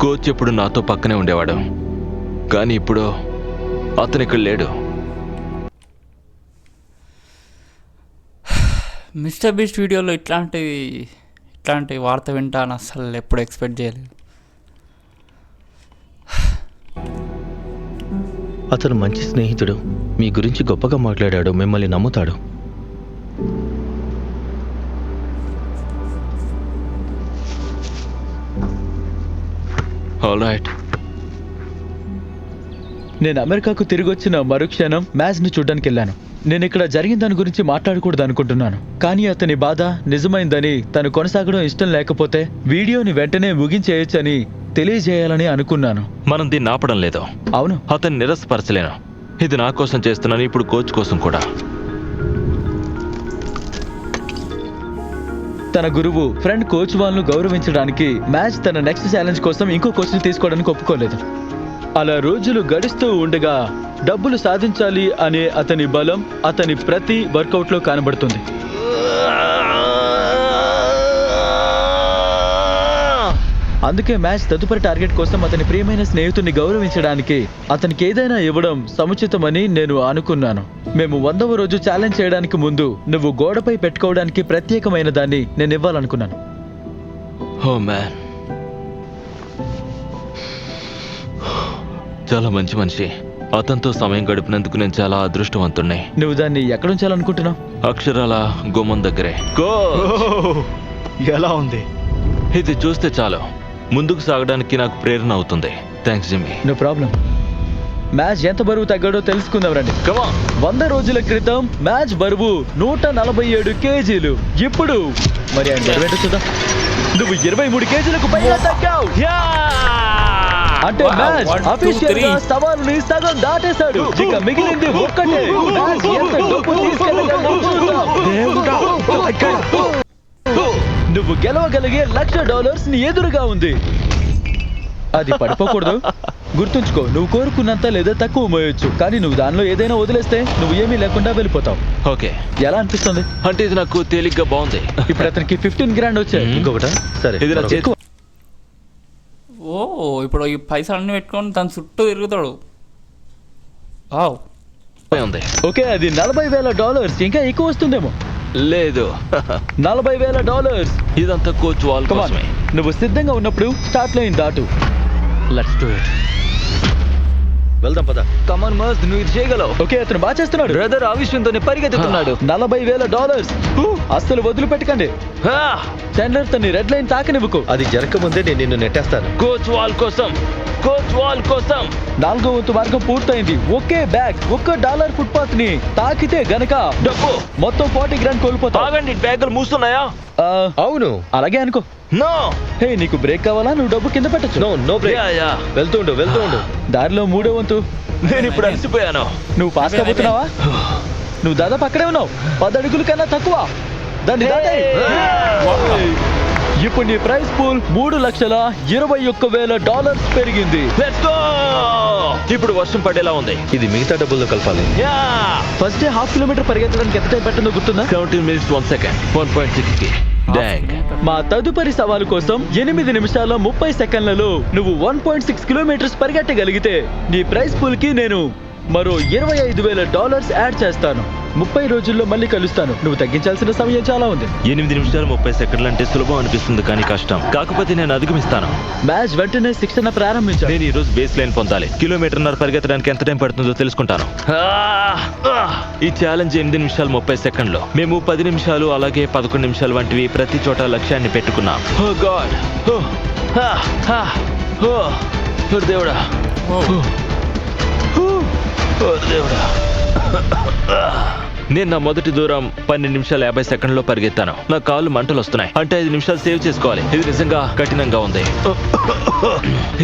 కోచ్ ఎప్పుడు నాతో పక్కనే ఉండేవాడు, కానీ ఇప్పుడు అతను ఇక్కడ లేడు. మిస్టర్ బీస్ట్ వీడియోలో ఇట్లాంటి వార్త వింటాను అసలు ఎప్పుడు ఎక్స్పెక్ట్ చేయలేదు. అతను మంచి స్నేహితుడు, మీ గురించి గొప్పగా మాట్లాడాడు, మిమ్మల్ని నమ్ముతాడు. All right. నేను అమెరికాకు తిరిగి వచ్చిన మరుక్షణం మ్యాచ్ ని చూడడానికి వెళ్ళాను. నేను ఇక్కడ జరిగిన దాని గురించి మాట్లాడకూడదు అనుకుంటున్నాను, కానీ అతని బాధ నిజమైందని, తను కొనసాగడం ఇష్టం లేకపోతే వీడియోని వెంటనే ముగించేయచ్చని తెలియజేయాలని అనుకున్నాను. మనం దీన్ని ఆపడం లేదు. అవును, అతన్ని నిరసపరచలేను. ఇది నా కోసం చేస్తున్నాను, ఇప్పుడు కోచ్ కోసం కూడా. తన గురువు ఫ్రెండ్ కోచ్ వాళ్ళను గౌరవించడానికి మ్యాచ్ తన నెక్స్ట్ ఛాలెంజ్ కోసం ఇంకో కోచ్ని తీసుకోవడానికి ఒప్పుకోలేదు. అలా రోజులు గడుస్తూ ఉండగా డబ్బులు సాధించాలి అనే అతని బలం అతని ప్రతి వర్కౌట్లో కనబడుతుంది. అందుకే మ్యాచ్ తదుపరి టార్గెట్ కోసం అతని ప్రియమైన స్నేహితుడిని గౌరవించడానికి అతనికి ఏదైనా ఇవ్వడం సముచితమని నేను అనుకున్నాను. మేము 100వ రోజు ఛాలెంజ్ చేయడానికి ముందు నువ్వు గోడపై పెట్టుకోవడానికి ప్రత్యేకమైన దాన్ని నేను ఇవ్వాలనుకున్నాను. ఓ మ్యాన్, చాలా మంచి మనిషి. అతనితో సమయం గడిపినందుకు నేను చాలా అదృష్టవంతుణ్ణి. నువ్వు దాన్ని ఎక్కడ ఉంచాలనుకుంటున్నావు? అక్షరాల గుమ్మం దగ్గరే. ఎలా ఉంది? ఇది చూస్తే చాలు ముందుకు సాగడానికి నాకు ప్రేరణ అవుతుంది. Thanks Jimmy. No problem. Mack ఎంత బరువు తగ్గాడో తెలుసుకుందాం రండి. Come on. 100 రోజుల క్రితం మ్యాచ్ బరువు 147 కేజీలు. ఇప్పుడు మరి ఆయన బరువు ఏంటో చూద్దాం. నువ్వు 23 కేజీలకు పైగా తగ్గావు. అంటే మ్యాచ్ అఫీషియల్ గా సవాలుని సగం దాటేశాడు. ఇక మిగిలింది ఒక్కటే. మ్యాచ్ ఎంత డబ్బు తీసుకెళ్ళగలదో చూద్దాం. నువ్వు గెలవగలిగే $1,00,000 నీ ఎదురుగా ఉంది. అది పడిపోకూడదు. గుర్తుంచుకో, నువ్వు కోరుకున్నంత లేదా తక్కువ మోయొచ్చు, కానీ నువ్వు దానిలో ఏదైనా వదిలేస్తే నువ్వు ఏమీ లేకుండా వెళ్ళిపోతావు. ఓకే, ఎలా అనిపిస్తుంది? అంటే ఇది నాకు తేలిగ్గా బాగుంది. ఇప్పుడు అతనికి 15 grand వచ్చాయి. ఇంకొకట సరే, ఇది నా చేతి. ఓ ఇప్పుడు ఈ పైసలన్నీ పెట్టుకొని తన చుట్టూ తిరుగుతాడు. ఆవ్ ఉంది. ఓకే, అది $40,000. ఇంకా ఎక్కువ వస్తుందేమో. లేదు, $40,000. ఇదంతా కోచ్ వాల్ Come on. కోసమే. నువ్వు సిద్ధంగా ఉన్నప్పుడు స్టార్ట్ లైన్ దాటు. Let's do it. వెళ్దాం పద. కమాన్ మస్ట్, నువ్వు ఇది చేయగలవు. ఓకే, అతను బాగా చేస్తున్నాడు. బ్రదర్ ఆవిష్యంతోనే పరిగెత్తుతున్నాడు. $40,000. అస్సలు వదిలిపెట్టకండి. చాండ్లర్ తన రెడ్ లైన్ తాకనివ్వకు. అది జరగకముందే నేను నిన్ను నెట్టేస్తాను. కోచ్ వాల్ కోసం 4వ వంతు మార్గం పూర్తయింది. ఒకే బ్యాగ్ $1 ఫుట్పాత్ ని తాకితే గనక డబ్బు మొత్తం 40 grand కోల్పోతావు. ఆగండి, బ్యాగులు మూస్తున్నాయా? అవును. అలాగే అనుకో. నో. హే, నీకు బ్రేక్ కావాలా? నువ్వు డబ్బు కింద పెట్టచ్చు. No break. యా. వెళ్తూ ఉండు. దారిలో 3వ వంతు. నేను ఇప్పుడు అలసిపోయాను. నువ్వు పాస్ కాబోతున్నావా? నువ్వు దాదాపు అక్కడే ఉన్నావు. 10 అడుగుల కన్నా తక్కువ. దాన్ని దాటాయి. ఇప్పుడు నీ ప్రైస్ పూల్ $3,21,000 పెరిగింది. Let's go. ఇప్పుడు వర్షం పడేలా ఉంది. ఇది మిగతా డబ్బుల్లో కలపాలి. యా. ఫస్ట్ డే 1/2 కిలోమీటర్ పరిగెత్తడానికి ఎంత టైం పట్టిందో గుర్తుందా? 17 minutes 1 second 1.6 కి. డాంగ్. మా తదుపరి సవాలు కోసం 8 నిమిషాల 30 సెకండ్లలో నువ్వు 1.6 కిలోమీటర్స్ పరిగెట్టగలిగితే నీ ప్రైస్ పూల్ కి నేను మరో $25,000 యాడ్ చేస్తాను. 30 రోజుల్లో మళ్ళీ కలుస్తాను. నువ్వు తగ్గించాల్సిన సమయం చాలా ఉంది. 8 నిమిషాలు 30 సెకండ్లు అంటే సులభం అనిపిస్తుంది, కానీ కష్టం. కాకపోతే నేను అధిగమిస్తాను. మ్యాచ్ వెంటనే శిక్షణ ప్రారంభించాను. నేను ఈ రోజు బేస్ లైన్ పొందాలి. 1.5 కిలోమీటర్ పరిగెత్తడానికి ఎంత టైం పడుతుందో తెలుసుకుంటాను. ఈ ఛాలెంజ్ 8 నిమిషాలు 30 సెకండ్లు. మేము 10 నిమిషాలు అలాగే 11 నిమిషాలు వంటివి ప్రతి చోట లక్ష్యాన్ని పెట్టుకున్నాం. ఓ గాడ్. దేవుడా. దేవుడా. నేను నా మొదటి దూరం 12 నిమిషాలు 50 సెకండ్లో పరిగెత్తాను. నా కాళ్ళు మంటలు వస్తున్నాయి. అంటే 5 నిమిషాలు సేవ్ చేసుకోవాలి. ఇది నిజంగా కఠినంగా ఉంది.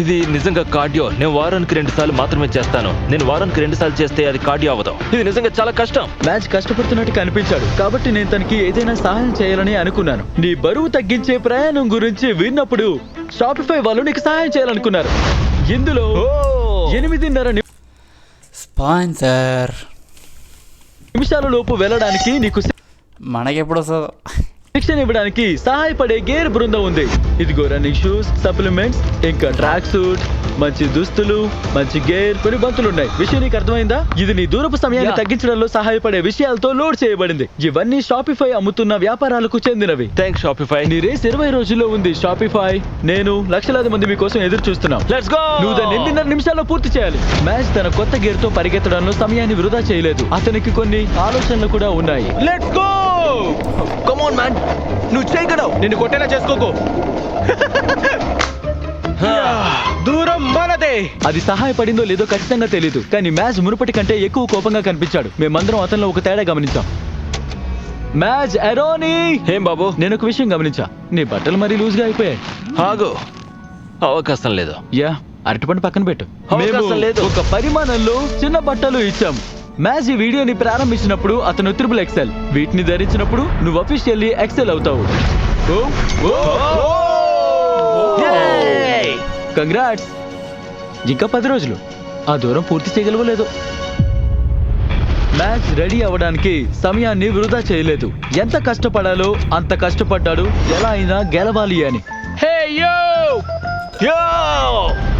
ఇది నిజంగా కార్డియో. నేను వారానికి 2 సార్లు మాత్రమే చేస్తాను. నేను వారానికి 2 సార్లు చేస్తే అది కార్డియో అవ్వదు. ఇది నిజంగా చాలా కష్టం. మ్యాచ్ కష్టపడుతున్నట్టు కనిపించాడు, కాబట్టి నేను తనకి ఏదైనా సహాయం చేయాలని అనుకున్నాను. నీ బరువు తగ్గించే ప్రయాణం గురించి విన్నప్పుడు షాపిఫై వాళ్ళు నీకు సహాయం చేయాలనుకున్నారు. ఇందులో 8.5 స్పాన్సర్ నిమిషాల లోపు వెళ్ళడానికి నీకు మనకెప్పుడు వస్తుందో. శిక్షణ ఇవ్వడానికి సహాయపడే గేర్ బృందం ఉంది. ఇదిగో రన్నింగ్ షూస్, సప్లిమెంట్స్, ఇంకా ట్రాక్ సూట్, మంచి దుస్తులు, మంచి గేర్, కొన్ని బంతులు ఉన్నాయి. విషయం నీకు అర్థమైందా? ఇది నీ దూరపు సమయాన్ని తగ్గించడంలో సహాయపడే విషయాలతో లోడ్ చేయబడింది. ఇవన్నీ షాపిఫై అమ్ముతున్న వ్యాపారాలకు చెందినవి. Thanks Shopify. నీ రేస్ 20 రోజుల్లో ఉంది. షాపిఫై, నేను, లక్షలాది మంది మీకోసం ఎదురు చూస్తున్నాం. Let's go. నువ్వు దాన్ని 8.5 నిమిషాల్లో పూర్తి చేయాలి. మ్యాచ్ తన కొత్త గేర్ తో పరిగెత్తడంలో సమయాన్ని వృధా చేయలేదు. అతనికి కొన్ని ఆలోచనలు కూడా ఉన్నాయి. Let's go. Come on man, నువ్వు చేయగలవు. నిన్ను కొట్టేలా చేసుకోకు. దూరం మనదే. అది సహాయపడిందో లేదో ఖచ్చితంగా తెలీదు, కానీ మ్యాచ్ మునుపటి కంటే ఎక్కువ కోపంగా కనిపించాడు. మేమందరం అతనిలో ఒక తేడా గమనించాం. మ్యాచ్ ఎరోనీ. ఏం బాబు? నేను ఒక విషయం గమనించా. నీ బట్టలు మరీ లూజ్ గా అయిపోయాయి. ఆగు, అవకాశం లేదు. యా, అరటిపండు పక్కన పెట్టు. అవకాశం లేదు. ఒక పరిమాణంలో చిన్న బట్టలు ఇచ్చాం. మ్యాచ్ ఈ వీడియోని ప్రారంభించినప్పుడు అతను XXL. వీటిని ధరించినప్పుడు నువ్వు అఫీషియల్లీ XL అవుతావు. కంగ్రాట్స్. ఇంకా 10 రోజులు. ఆ దూరం పూర్తి చేయగలవో లేదో. మ్యాచ్ రెడీ అవ్వడానికి సమయాన్ని వృధా చేయలేదు. ఎంత కష్టపడాలో అంత కష్టపడ్డాడు, ఎలా అయినా గెలవాలి అని. హే యో!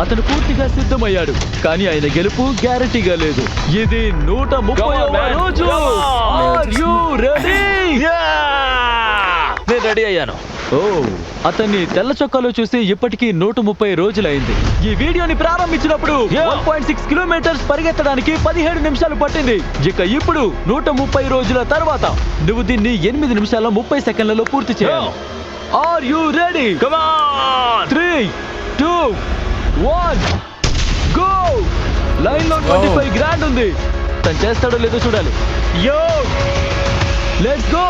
అతను పూర్తిగా సిద్ధమయ్యాడు, కానీ ఆయన గెలుపు గ్యారంటీగా లేదు. ఇది 130వ రోజు. Are you ready? నేను రెడీ అయ్యాను. ఓ, అతన్ని తెల్ల చొక్కాలో చూసి ఇప్పటికీ 130 రోజులైంది. ఈ వీడియోని ప్రారంభించినప్పుడు 1.6 కిలోమీటర్స్ పరిగెత్తడానికి 17 నిమిషాలు పట్టింది. ఇక ఇప్పుడు 130 రోజుల తర్వాత నువ్వు దీన్ని 8 నిమిషాల 30 సెకండ్లలో పూర్తి చేయాలి. Are you ready? Come on. 3, 2, 1 go. Line లో 25 grand ఉంది. తను చేస్తాడో లేదో చూడాలి. Yo, let's go.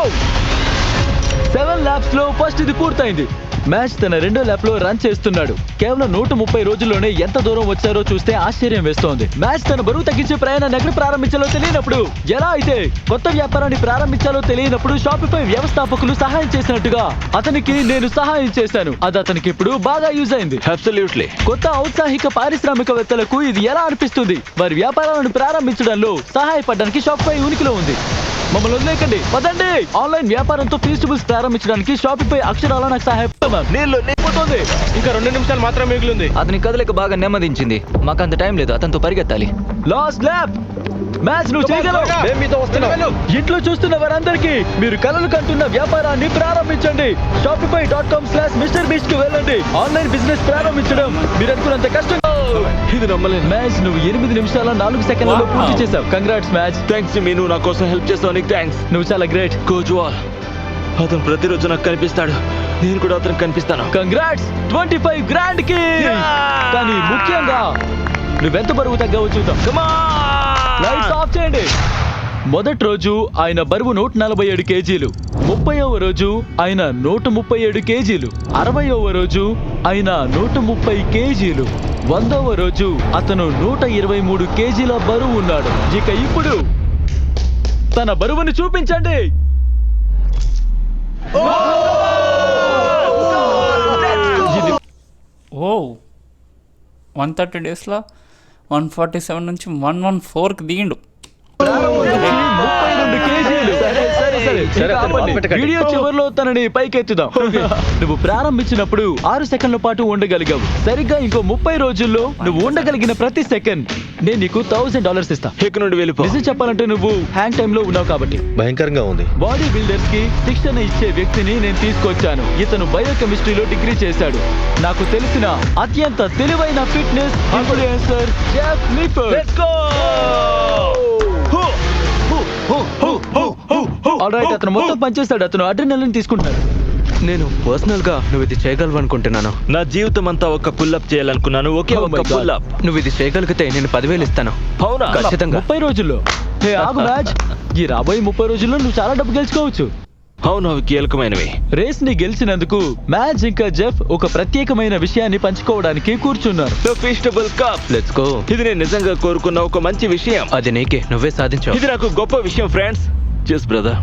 7 laps లో ఫస్ట్ ఇది పూర్తయింది. మ్యాచ్ తన 2వ ల్యాప్ లో రన్ చేస్తున్నాడు. కేవలం 130 రోజుల్లోనే ఎంత దూరం వచ్చారో చూస్తే ఆశ్చర్యం వేస్తోంది. మ్యాచ్ తన బరువు తగ్గించే ప్రయాణాన్ని ఎక్కడ ప్రారంభించాలో తెలియనప్పుడు, ఎలా అయితే కొత్త వ్యాపారాన్ని ప్రారంభించాలో తెలియనప్పుడు షాపిఫై వ్యవస్థాపకులు సహాయం చేసినట్టుగా అతనికి నేను సహాయం చేశాను. అది అతనికి ఇప్పుడు బాగా యూజ్ అయింది. అబ్సల్యూట్లీ. కొత్త ఔత్సాహిక పారిశ్రామికవేత్తలకు ఇది ఎలా అనిపిస్తుంది? వారి వ్యాపారాలను ప్రారంభించడంలో సహాయపడడానికి షాపిఫై ఉనికిలో ఉంది. మమ్మల్ని వదిలేకండి, పదండి. ఆన్లైన్ వ్యాపారంతో ఫీస్టబుల్స్ ప్రారంభించడానికి షాపిఫై అక్షరాలా నాకు సహాయపడుతుంది. ఇంకా 2 నిమిషాలు మాత్రం మిగిలింది. అతని కదలిక బాగా నెమ్మదించింది. మాకు అంత టైం లేదు, అతనితో పరిగెత్తాలి. Last lap. మ్యాచ్ నువ్వు చేయగలవు. మేము మీతో వస్తున్నాం. ఇంట్లో చూస్తున్న వారందరికీ మీరు కలలు కంటున్న వ్యాపారాన్ని ప్రారంభించండి. shopify.com/MrBeast కి వెళ్ళండి. ఆన్లైన్ బిజినెస్ ప్రారంభించడం మీరు అనుకున్నంత కష్టం. ఇది నమ్మలేదు. మ్యాచ్ నువ్వు 8 నిమిషాల 4 సెకండ్లలో పూర్తి చేసావు. Congrats match. థ్యాంక్స్. మీరు నా కోసం హెల్ప్ చేస్తావు. నీకు థ్యాంక్స్. నువ్వు చాలా గ్రేట్. కోచ్ వాల్, అతను ప్రతిరోజు నాకు కనిపిస్తాడు, నేను కూడా అతనికి కనిపిస్తాను. కంగ్రాట్స్ 25 grand కి. కానీ ముఖ్యంగా నువ్వెంత బరువు తగ్గావో చూద్దాం. లైట్స్ ఆఫ్ చేయండి. మొదటి రోజు ఆయన బరువు 147 కేజీలు, 30వ రోజు ఆయన 137 కేజీలు, 60వ రోజు ఆయన 130 కేజీలు, 100వ రోజు అతను 123 కేజీల బరువు ఉన్నాడు. ఇక ఇప్పుడు తన బరువును చూపించండి. ఓ 130 డేస్లో 147 నుంచి 114కి దిగిండు. 32 కేజీలు. సరే, ఆపండి. వీడియో చివరిలో తనని పైకెత్తుదాం. నువ్వు ప్రారంభించినప్పుడు 6 సెకండ్ల పాటు ఉండగలిగావు. సరిగ్గా ఇంకో 30 రోజుల్లో నువ్వు ఉండగలిగిన ప్రతి సెకండ్ నేను నీకు $1000 ఇస్తా. ఇక నుండి వెళ్ళిపో. నిజం చెప్పాలంటే నువ్వు హ్యాంగ్ టైమ్ లో ఉన్నావు కాబట్టి. భయంకరంగా ఉంది. బాడీ బిల్డర్స్ కి శిక్షణ ఇచ్చే వ్యక్తిని నేను తీసుకొచ్చాను. ఇతను బయోకెమిస్ట్రీలో డిగ్రీ చేశాడు. నాకు తెలిసిన అత్యంత తెలివైన fitness influencer Jeff Nippard. Let's go. Alright, అతను మొత్తం పనిచేస్తాడు. అతను అడ్రినలిన్ తీసుకుంటాడు. నేను పర్సనల్ గా నువ్వు ఇది చేయగలవు అనుకుంటున్నాను. నా జీవితం అంతా ఒక పుల్అప్ చేయాలనుకున్నాను, ఒకే Oh my ఒక God. పుల్అప్. నువ్వు ఇది చేయగలిగితే నేను 10,000 ఇస్తాను. అవునా? ఖచ్చితంగా. 30 రోజుల్లో. హే ఆగు మ్యాచ్. ఈ రాబోయే 30 రోజుల్లో నువ్వు చాలా డబ్బు గెలుచుకోవచ్చు. అవును, అవి కీలకమైనవి. రేస్ ని గెలిచినందుకు మ్యాచ్ ఇంకా జెఫ్ ఒక ప్రత్యేకమైన విషయాన్ని పంచుకోవడానికి కూర్చున్నారు. The Feastable Cup. Let's go. ఇది నేను నిజంగా కోరుకున్న ఒక మంచి విషయం. అది నీకే, నువ్వే సాధించావు. ఇది నాకు గొప్ప విషయం ఫ్రెండ్స్. చెస్ బ్రదర్,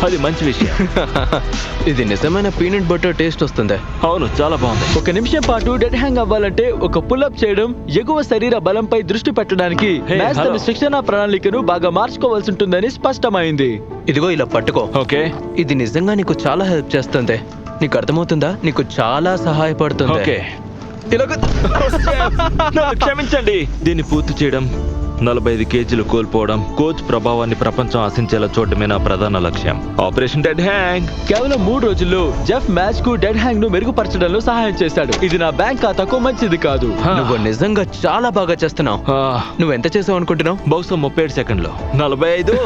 అది మంచి విషయం. ఇది నిజమైన పీనట్ బటర్ టేస్ట్ వస్తుంది. అవును, చాలా బాగుంది. ఒక నిమిషం పాటు డెడ్ హ్యాంగ్ అవ్వాలంటే ఒక పుల్అప్ చేయడం, ఎగువ శరీర బలంపై దృష్టి పెట్టడానికి Hey, మ్యాచ్ తన hello. శిక్షణ ప్రణాళికను బాగా మార్చుకోవాల్సి ఉంటుందని స్పష్టమైంది. ఇదిగో ఇలా పట్టుకో. ఓకే ఇది నిజంగా నీకు చాలా హెల్ప్ చేస్తుంది. నీకు అర్థమవుతుందా? నీకు చాలా సహాయపడుతుంది. ఓకే. నన్ను క్షమించండి. దీన్ని పూర్తి చేయడం, 45 కేజీలు కోల్పోవడం, కోచ్ ప్రభావాన్ని ప్రపంచం ఆశించేలా చూడటమే నా ప్రధాన లక్ష్యం. Operation dead hang. కేవలం 3 రోజుల్లో జెఫ్ మ్యాచ్ కు డెడ్ హ్యాంగ్ ను మెరుగుపరచడంలో సహాయం చేశాడు. ఇది నా బ్యాంక్ ఖాతాకు మంచిది కాదు. నువ్వు నిజంగా చాలా బాగా చేస్తున్నావు. నువ్వు ఎంత చేసావు అనుకుంటున్నావు? బహుశా 37 సెకండ్లు. 45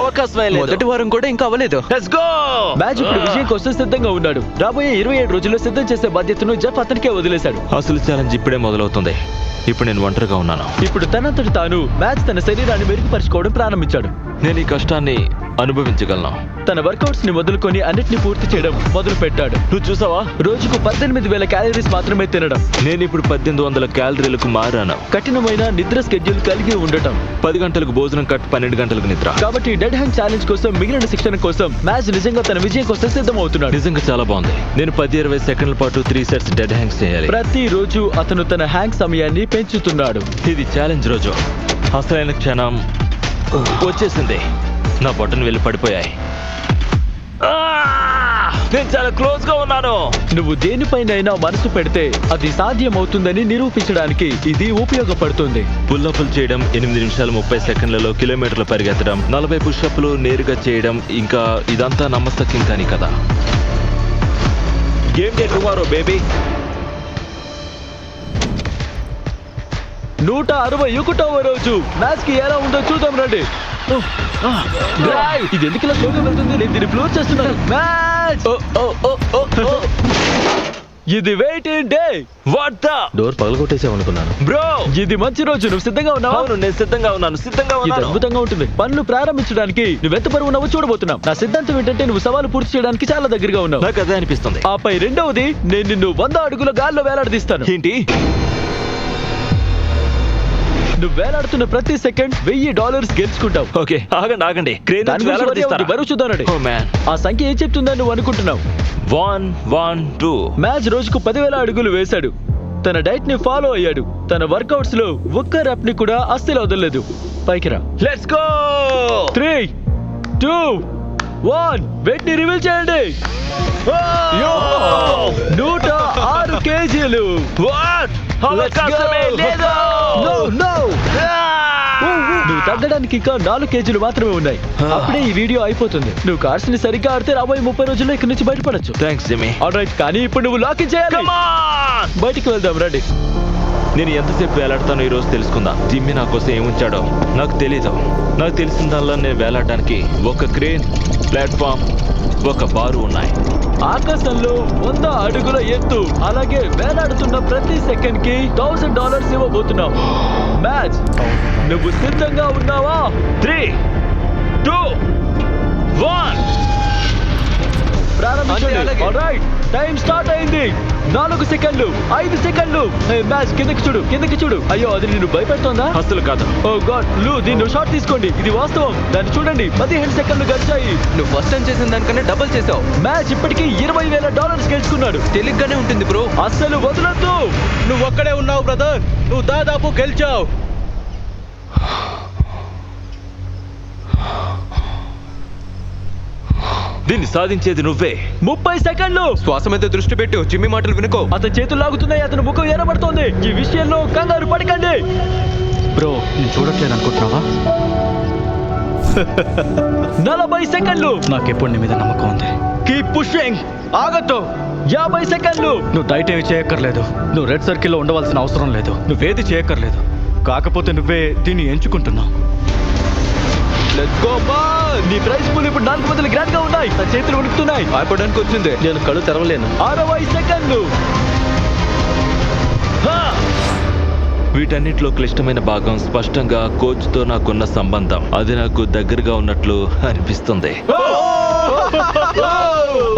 అవకాశం మొదటి వారం కూడా ఇంకా అవ్వలేదు. Let's go. మ్యాచ్ ఇప్పుడు విజయం కోసం సిద్ధంగా ఉన్నాడు. రాబోయే 27 రోజుల్లో సిద్ధం చేసే బాధ్యతను జెఫ్ అతనికే వదిలేశాడు. అసలు ఛాలెంజ్ ఇప్పుడే మొదలవుతుంది. ఇప్పుడు నేను ఒంటరిగా ఉన్నాను. ఇప్పుడు తనంతట తాను మ్యాచ్ తన శరీరాన్ని మెరుగుపరుచుకోవడం ప్రారంభించాడు. నేను ఈ కష్టాన్ని అనుభవించగలను. తన వర్కౌట్స్ ని మొదలుకొని అన్నిటిని పూర్తి చేయడం మొదలు పెట్టాడు. నువ్వు చూసావా? రోజుకు 18,000 క్యాలరీస్ మాత్రమే తినడం, నేను ఇప్పుడు 1800 క్యాలరీలకు మారాను. కఠినమైన నిద్ర స్కెడ్యూల్ కలిగి ఉండటం, 10 గంటలకు భోజనం కట్, 12 గంటలకు నిద్ర. కాబట్టి డెడ్ హ్యాంగ్ ఛాలెంజ్ కోసం మిగిలిన శిక్షణ కోసం మ్యాచ్ నిజంగా తన విజయం కోసం సిద్ధమవుతున్నాడు. నిజంగా చాలా బాగుంది. నేను 10-20 సెకండ్ల పాటు 3 సెట్స్ డెడ్ హ్యాంగ్స్ చేయాలి. ప్రతి రోజు అతను తన హ్యాంగ్ సమయాన్ని పెంచుతున్నాడు. ఇది ఛాలెంజ్ రోజు. అసలైన క్షణం వచ్చేసింది. నా బటన్ వెళ్ళి పడిపోయాయి. నేను చాలా క్లోజ్ గా ఉన్నాను. నువ్వు దేనిపైనైనా మనసు పెడితే అది సాధ్యమవుతుందని నిరూపించడానికి ఇది ఉపయోగపడుతుంది. పుల్లప్పులు చేయడం, 8 నిమిషాలు 30 సెకండ్లలో కిలోమీటర్లు పరిగెత్తడం, 40 పుషప్లు నేరుగా చేయడం, ఇంకా ఇదంతా నమ్మశక్యం కాని కదా. Game day tomorrow baby. 161వ రోజు మ్యాచ్ కి ఎలా ఉందో చూద్దాం రండి. ఇది ఎందుకు ఇలా స్లోగా వెళ్తుంది? నేను దీన్ని క్లోజ్ చేస్తున్నాను. మ్యాచ్. ఇది waiting day. What the door పగలగొట్టేసావు అనుకున్నాను. బ్రో, ఇది మంచి రోజు. నువ్వు సిద్ధంగా ఉన్నావా? అవును, నేను సిద్ధంగా ఉన్నాను. ఇది అద్భుతంగా ఉంటుంది. పనులు ప్రారంభించడానికి నువ్వెంత బరువు ఉన్నావో చూడబోతున్నావు. నా సిద్ధాంతం ఏంటంటే నువ్వు సవాలు పూర్తి చేయడానికి చాలా దగ్గరగా ఉన్నావు. నాకు అదే అనిపిస్తుంది. ఆపై రెండవది, నేను నిన్ను 100 అడుగుల గాల్లో వేలాడదీస్తాను. ఏంటి? నువ్వు వేలాడుతున్న ప్రతి సెకండ్ $1000 గెలుచుకుంటావు. ఓకే, ఆగండి. క్రేన్ దాని గురించి వదిలేయ్, ఒకటి బరువు చూద్దానండి. ఓ మ్యాన్, ఆ సంఖ్య ఏం చెప్తుందని నువ్వు అనుకుంటున్నావు? 1 1 2. మ్యాచ్ రోజుకు 10,000 అడుగులు వేశాడు. తన డైట్ ని ఫాలో అయ్యాడు. తన వర్కౌట్స్ లో ఒక్క రెప్ ని కూడా అస్సలు వదలలేదు. పైకి రా. Let's go. 3 2 1 వెయిట్ ని రివీల్ చేయండి. 106 కేజీలు. వాట్? అవకాశమే లేదు. నువ్వు తగ్గడానికి ఇంకా 4 కేజీలు మాత్రమే ఉన్నాయి. అప్పుడే ఈ వీడియో అయిపోతుంది. నువ్వు కార్డ్స్ ని సరిగ్గా ఆడితే రాబోయే 30 రోజుల్లో ఇక్కడి నుంచి బయటపడచ్చు. Thanks Jimmy. ఆల్రైట్, కానీ ఇప్పుడు నువ్వు లాక్ ఇన్ చేయాలి. బయటికి వెళ్దాం రండి. నేను ఎంతసేపు వేలాడతానో ఈ రోజు తెలుసుకుందాం. జిమ్మీ నా కోసం ఏముంచాడో నాకు తెలీదు. నాకు తెలిసిందల్లా నేను వేలాడడానికి ఒక క్రేన్, ప్లాట్ఫామ్, ఒక బారు ఉన్నాయి. ఆకాశంలో 100 అడుగుల ఎత్తు, అలాగే వేలాడుతున్న ప్రతి సెకండ్ కి $1000 ఇవ్వబోతున్నాం. మ్యాచ్, నువ్వు సిద్ధంగా ఉన్నావా? 3, 2, 1. ప్రారంభించండి. అలాగే. ఆల్రైట్, టైం స్టార్ట్ అయింది. 4 సెకండ్లు, 5 సెకండ్లు. మ్యాచ్, కిందకి చూడు. అయ్యో, అది నిన్ను భయపెడుతోందా? అసలు కాదు. ఓ గాడ్, దీన్ని షాట్ తీసుకోండి. ఇది వాస్తవం. దాన్ని చూడండి, 15 సెకండ్లు గడిచాయి. నువ్వు ఫస్ట్ టైం చేసిన దానికన్నా డబుల్ చేసావు. మ్యాచ్ ఇప్పటికీ $20,000 గెలుచుకున్నాడు. తేలిగ్గానే ఉంటుంది బ్రో. అస్సలు వదలొద్దు. నువ్వు ఒక్కడే ఉన్నావు బ్రదర్, నువ్వు దాదాపు గెలిచావు. దీన్ని సాధించేది నువ్వే. 30 సెకండ్లు. శ్వాస మీద దృష్టి పెట్టు, జిమ్మి మాటలు వినుకో. అతని చేతులు లాగుతున్నాయి, అతని ముఖం ఎర్రబడుతోంది. ఈ విషయంలో కంగారు పడకండి. బ్రో, నేను చూడట్లేదు అనుకుంటున్నావా? 40 సెకండ్లు. నాకెప్పుడు నీ మీద నమ్మకం ఉంది. Keep pushing. ఆగొద్దు. 50 సెకండ్లు. నువ్వు డైట్ ఏమి చేయక్కర్లేదు. నువ్వు రెడ్ సర్కిల్లో ఉండవలసిన అవసరం లేదు. నువ్వేది చేయక్కర్లేదు. కాకపోతే నువ్వే దీన్ని ఎంచుకుంటున్నావు. Let's go ball. నీ ప్రైజ్ పూల్ ఇప్పుడు 400 గ్రాండ్ గా ఉన్నాయి. నా చేతులు ఉడుకుతున్నాయి. ఆపడానికి వచ్చింది, నేను కళ్ళు తెరవలేను. 60 సెకండ్లు. వీటన్నిటిలో క్లిష్టమైన భాగం స్పష్టంగా కోచ్తో నాకున్న సంబంధం. అది నాకు దగ్గరగా ఉన్నట్లు అనిపిస్తుంది.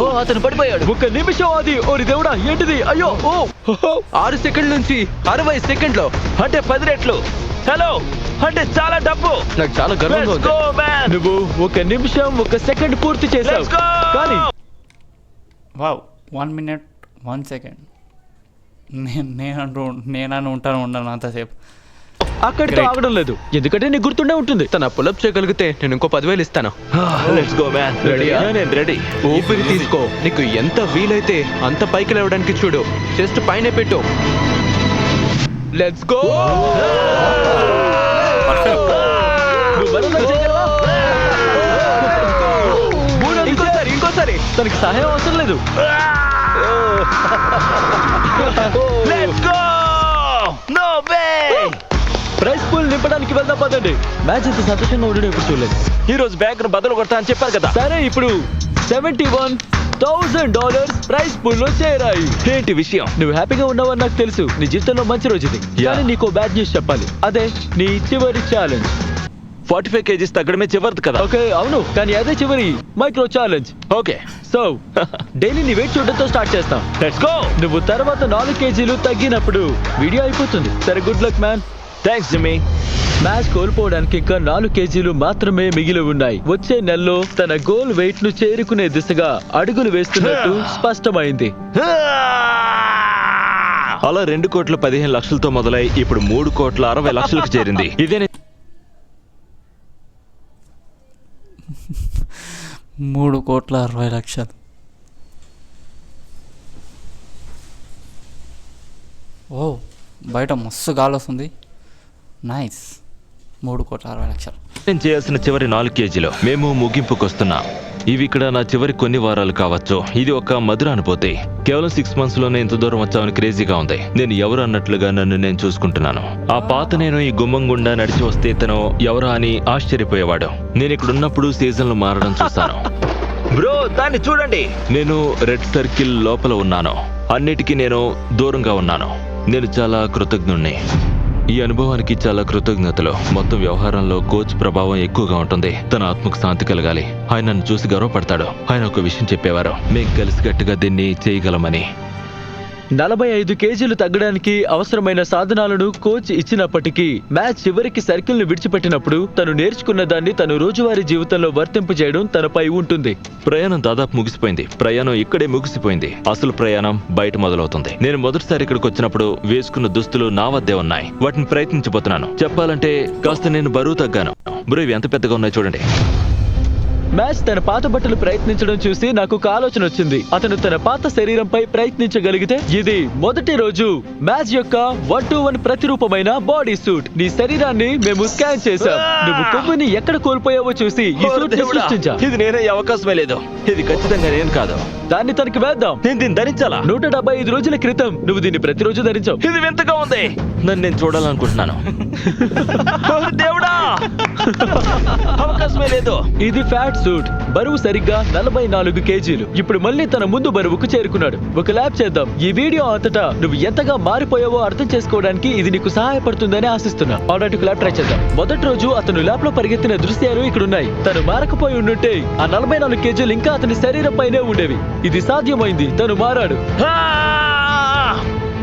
ఓ, అతను పడిపోయాడు. 1 నిమిషం అది. ఓరి దేవుడా, ఏంటిది? అయ్యో. 6 సెకండ్ల నుంచి 60 సెకండ్లో అంటే 10 రెట్లు. హలో, అంటే చాలా డబ్బు. నాకు చాలా గర్వంగా Let's ఉంది. go, man. నువ్వు 1 నిమిషం 1 సెకండ్ పూర్తి చేశావు. Let's go. కానీ వావ్, 1 minute 1 second. నేనని ఉండను అంతసేపు. అక్కడితో Great. ఆగడం లేదు, ఎందుకంటే నీకు గుర్తుండే ఉంటుంది. తన పులప్ చేయగలిగితే నేను ఇంకో 10,000 ఇస్తాను. Let's go man. Ready-యా? నేను రెడీ. ఊపిరి తీసుకో. నీకు ఎంత వీలైతే అంత పైకి లేవడానికి చూడు. చెస్ట్ పైన పెట్టు. Let's go. నువ్వు బలంగా చేయగలవా? ఇంకోసారి. తనకి సహాయం అవసరం లేదు. Let's go. No way. Prize pool నింపడానికి వెళ్దాం పదండి. మ్యాచ్ ఇంత సంతోషంగా ఉండడం ఎప్పుడు చూడలేదు. ఈ రోజు బ్యాగ్ ను బదులు కొడతా అని చెప్పారు కదా. సరే, ఇప్పుడు $71,000 ప్రైస్ పూల్ లో చేరాయి. ఏంటి విషయం? నువ్వు హ్యాపీగా ఉన్నావని నాకు తెలుసు. నీ జీవితంలో మంచి రోజు ఇది. Yeah. కానీ నీకు బ్యాడ్ న్యూస్ చెప్పాలి. అదే నీ చివరి ఛాలెంజ్. 45 kgs తగ్గడమే చివరిది కదా. ఓకే, అవును, కానీ అదే చివరి micro challenge. Okay, so daily నీ వెయిట్ చూడటంతో స్టార్ట్ చేస్తాం. Let's go. నువ్వు తర్వాత 4 kgs తగ్గినప్పుడు వీడియో అయిపోతుంది. సరే, good luck man. Thanks Jimmy. Match కోల్పోవడానికి ఇంకా 4 kgs మాత్రమే మిగిలి ఉన్నాయి. వచ్చే నెలలో తన గోల్ వెయిట్ ను చేరుకునే దిశగా అడుగులు వేస్తున్నట్టు స్పష్టమైంది. అలా 2,15,00,000తో మొదలై ఇప్పుడు 3,60,00,000కు చేరింది. ఇదే 3,60,00,000. ఓ, బయట మస్తు గాలి వస్తుంది. నైస్. 3,60,00,000. నేను చేయాల్సిన చివరి 4 కేజీలు. మేము ముగింపుకు వస్తున్నాం. ఇవి ఇక్కడ నా చివరి కొన్ని వారాలు కావచ్చు. ఇది ఒక మధుర అనుభూతి. కేవలం 6 months లోనే ఇంత దూరం వచ్చామని క్రేజీగా ఉంది. నేను ఎవరు అన్నట్లుగా నన్ను నేను చూసుకుంటున్నాను. ఆ పాత నేను ఈ గుమ్మం గుండా నడిచి వస్తే తను ఎవరా అని ఆశ్చర్యపోయేవాడు. నేను ఇక్కడ ఉన్నప్పుడు సీజన్లు మారడం చూస్తాను. బ్రో, దాన్ని చూడండి. నేను రెడ్ సర్కిల్ లోపల ఉన్నాను. అన్నిటికీ నేను దూరంగా ఉన్నాను. నేను చాలా కృతజ్ఞుణ్ణి. ఈ అనుభవానికి చాలా కృతజ్ఞతలు. మొత్తం వ్యవహారంలో కోచ్ ప్రభావం ఎక్కువగా ఉంటుంది. తన ఆత్మకు శాంతి కలగాలి. ఆయన నన్ను చూసి గర్వపడతాడు. ఆయన ఒక విషయం చెప్పేవారు, మేం కలిసికట్టుగా దీన్ని చేయగలమని. 45 kgs తగ్గడానికి అవసరమైన సాధనాలను కోచ్ ఇచ్చినప్పటికీ మ్యాచ్ చివరికి సర్కిల్ ను విడిచిపెట్టినప్పుడు తను నేర్చుకున్న దాన్ని తను రోజువారీ జీవితంలో వర్తింపజేయడం తనపై ఉంటుంది. ప్రయాణం దాదాపు ముగిసిపోయింది. ప్రయాణం ఇక్కడే ముగిసిపోయింది. అసలు ప్రయాణం బయట మొదలవుతుంది. నేను మొదటిసారి ఇక్కడికి వచ్చినప్పుడు వేసుకున్న దుస్తులు నా వద్దే ఉన్నాయి. వాటిని ప్రయత్నించబోతున్నాను. చెప్పాలంటే కాస్త నేను బరువు తగ్గాను. బ్రో, ఇవి ఎంత పెద్దగా ఉన్నాయి చూడండి. మ్యాచ్ తన పాత బట్టలు ప్రయత్నించడం చూసి నాకు ఒక ఆలోచన వచ్చింది. అతను తన పాత శరీరంపై ప్రయత్నించగలిగితే ఇది మొదటి రోజు మ్యాచ్ యొక్క 1-to-1 ప్రతిరూపమైన బాడీ సూట్. నీ శరీరాన్ని మేము స్కాన్ చేశాం. నువ్వు కొవ్వుని ఎక్కడ కోల్పోయావో చూసి ఈ సూట్ ని సృష్టించాం. ఇది నేనే అవకాశమే లేదు. ఇది ఖచ్చితంగా నేను కాదు. దాన్ని తనకి వేద్దాం. నేను దీన్ని ధరించాలా? 175 రోజుల క్రితం నువ్వు దీన్ని ప్రతిరోజు ధరించావు. ఇది వింతగా ఉంది. నన్ను నేను చూడాలనుకుంటున్నాను. ఓ దేవుడా, అవకాశమే లేదు. ఇది ఫ్యాట్ సూట్. బరువు సరిగ్గా 44 కేజీలు. ఇప్పుడు మళ్ళీ తన ముందు బరువుకు చేరుకున్నాడు. ఒక ల్యాబ్ చేద్దాం. ఈ వీడియో అంతటా నువ్వు ఎంతగా మారిపోయావో అర్థం చేసుకోవడానికి ఇది నీకు సహాయపడుతుందని ఆశిస్తున్నా. ఆల్రెడీ ల్యాబ్ ట్రై చేద్దాం. మొదటి రోజు అతను ల్యాబ్ లో పరిగెత్తిన దృశ్యాలు ఇక్కడ ఉన్నాయి. తను మారకపోయి ఉండుంటే ఆ 44 కేజీలు ఇంకా అతని శరీరం పైనే ఉండేవి. ఇది సాధ్యమైంది. తను మారాడు.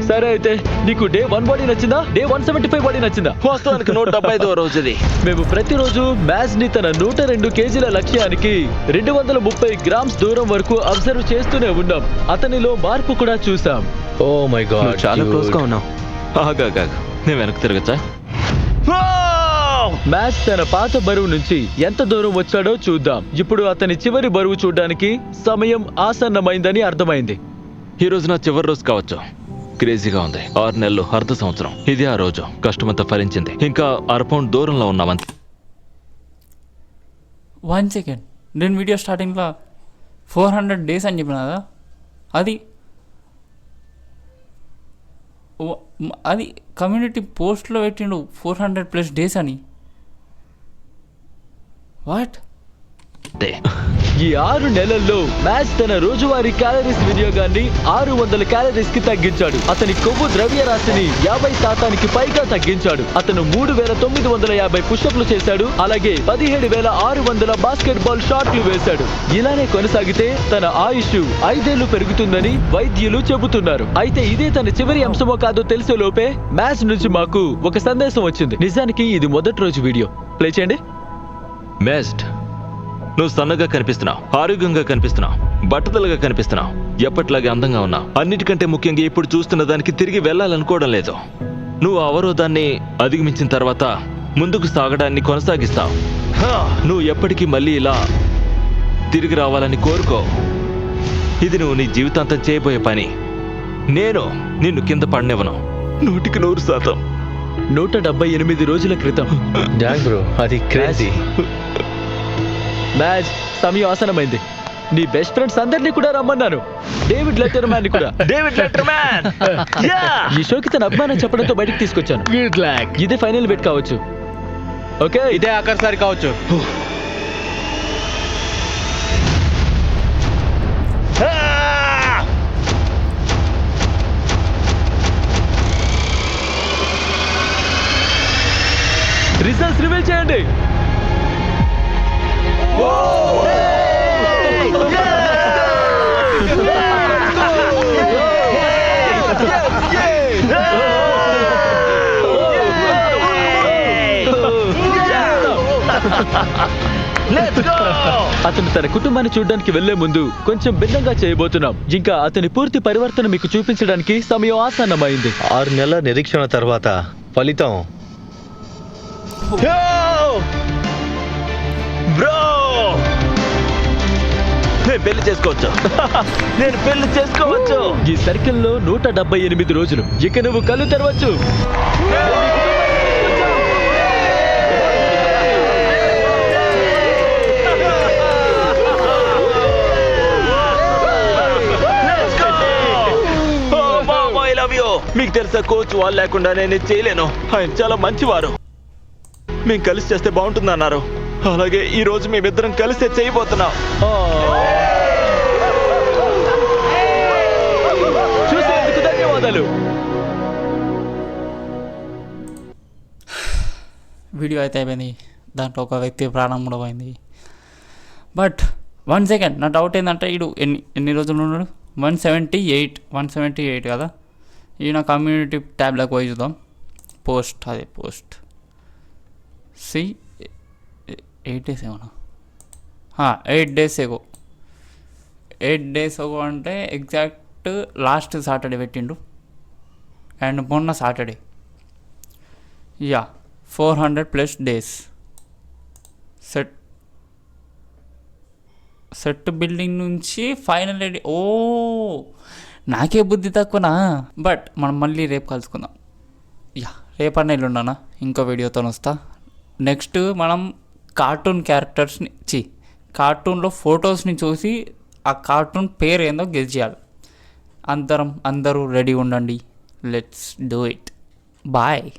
సరే అయితే నీకు డే 1 బాడీ నచ్చిందా, డే 175 బాడీ నచ్చిందా? వాస్తవానికి 175వ రోజు ఇది. మేము ప్రతిరోజు మ్యాచ్ ని తన 102 కేజీల లక్ష్యానికి 230 గ్రామ్స్ దూరం వరకు అబ్జర్వ్ చేస్తూనే ఉన్నాం. అతనిలో మార్పు కూడా చూసాం. ఓ మై గాడ్, నువ్వు చాలా క్లోజ్ గా ఉన్నావు. ఆగాగా, నేను వెనక్కి తిరగచ్చా? మ్యాచ్ తన పాత బరువు నుంచి ఎంత దూరం వచ్చాడో చూద్దాం. ఇప్పుడు అతని చివరి బరువు చూడడానికి సమయం ఆసన్నమైందని అర్థమైంది. ఈ రోజు నా చివరి రోజు కావచ్చు. క్రేజీగా ఉంది. 6 నెలలు, అర్ధ సంవత్సరం. ఇది ఆ రోజు. కష్టమంతా ఫలించింది. ఇంకా 1 పౌండ్ దూరంలో ఉన్నామంతే. 1 సెకండ్, నేను వీడియో స్టార్టింగ్లో 400 days అని చెప్పిన కదా, అది కమ్యూనిటీ పోస్ట్లో పెట్టిండు 400+ days అని. వాట్? ఈ 6 నెలల్లో మ్యాచ్ తన రోజువారీ క్యాలరీస్ వినియోగాన్ని 600 క్యాలరీస్ కి తగ్గించాడు. అతని కొవ్వు ద్రవ్యరాశిని 50% పైగా తగ్గించాడు. అతను 3950 పుషప్లు చేశాడు. అలాగే 17600 బాస్కెట్ బాల్ షాట్లు వేశాడు. ఇలానే కొనసాగితే తన ఆయుష్ 5 ఏళ్లు పెరుగుతుందని వైద్యులు చెబుతున్నారు. అయితే ఇదే తన చివరి అంశమో కాదో తెలిసే లోపే మ్యాచ్ నుంచి మాకు ఒక సందేశం వచ్చింది. నిజానికి ఇది మొదటి రోజు వీడియో. ప్లే చేయండి. మెస్ట్, నువ్వు సన్నగా కనిపిస్తున్నావు, ఆరోగ్యంగా కనిపిస్తున్నావు, బట్టతలుగా కనిపిస్తున్నావు, ఎప్పటిలాగే అందంగా ఉన్నావు. అన్నిటికంటే ముఖ్యంగా ఇప్పుడు చూస్తున్న దానికి తిరిగి వెళ్ళాలనుకోవడం లేదు. నువ్వు అవరోధాన్ని అధిగమించిన తర్వాత ముందుకు సాగడాన్ని కొనసాగిస్తావు. నువ్వు ఎప్పటికీ మళ్ళీ ఇలా తిరిగి రావాలని కోరుకో. ఇది నువ్వు నీ జీవితాంతం చేయబోయే పని. నేను నిన్ను కింద పడనివ్వను. 100%. 178 రోజుల క్రితం డాంగ్ బ్రో, అది క్రేజీ. మ్యాచ్ సమయం ఆసనమైంది. నీ బెస్ట్ ఫ్రెండ్స్ అందరినీ కూడా రమ్మన్నాను. డేవిడ్ లెటర్మ్యాన్ కూడా. డేవిడ్ లెటర్మ్యాన్ ఈ షోకి తన అభిమానం చెప్పడంతో బయటకు తీసుకొచ్చాను. ఇదే ఫైనల్ బెట్ కావచ్చు. ఓకే, ఇదే ఆఖరిసారి కావచ్చు. రిజల్ట్స్ రివీల్ చేయండి. అతను తన కుటుంబాన్ని చూడడానికి వెళ్లే ముందు కొంచెం భిన్నంగా చేయబోతున్నాం. ఇంకా అతని పూర్తి పరివర్తన మీకు చూపించడానికి సమయం ఆసన్నమైంది. 6 నెలల నిరీక్షణ తర్వాత ఫలితం. బ్రో, నేను పెళ్లి చేసుకోవచ్చు. నేను పెళ్లి చేసుకోవచ్చు. ఈ సర్కిల్లో 178 రోజులు. ఇక నువ్వు కళ్ళు తెరవచ్చు. మీకు తెలుసా, కోచ్ వాళ్ళు లేకుండా నేను చేయలేను. ఆయన చాలా మంచివారు. మేము కలిసి చేస్తే బాగుంటుందన్నారు. అలాగే ఈ రోజు మేమిద్దరం కలిసే చేయబోతున్నాం. చూసేందుకు ధన్యవాదాలు. వీడియో అయితే అయిపోయింది. దాంట్లో ఒక వ్యక్తి ప్రాణం కూడా పోయింది. బట్ 1 సెకండ్, నా డౌట్ ఏంటంటే వీడు ఎన్ని రోజులు ఉన్నాడు? 178 కదా. ఈయన కమ్యూనిటీ ట్యాబ్లోకి పోయి చూద్దాం. పోస్ట్ 8 days ఏమన్నా, 8 days ఏగో. 8 days ఏగో అంటే ఎగ్జాక్ట్ లాస్ట్ సాటర్డే పెట్టిండు. అండ్ మొన్న Saturday. 400+ days set. Set building నుంచి ఫైనల్ రెడీ. ఓ నాకే బుద్ధి తక్కువనా. బట్ మనం మళ్ళీ రేపు కలుసుకుందాం. యా రేపన్నా ఎల్లుండనా ఇంకో వీడియోతో వస్తా. నెక్స్ట్ మనం కార్టూన్ క్యారెక్టర్స్ని కార్టూన్లో ఫొటోస్ని చూసి ఆ కార్టూన్ పేరు ఏందో గెస్ చేయాలి. అందరూ రెడీ ఉండండి. Let's do it. బాయ్.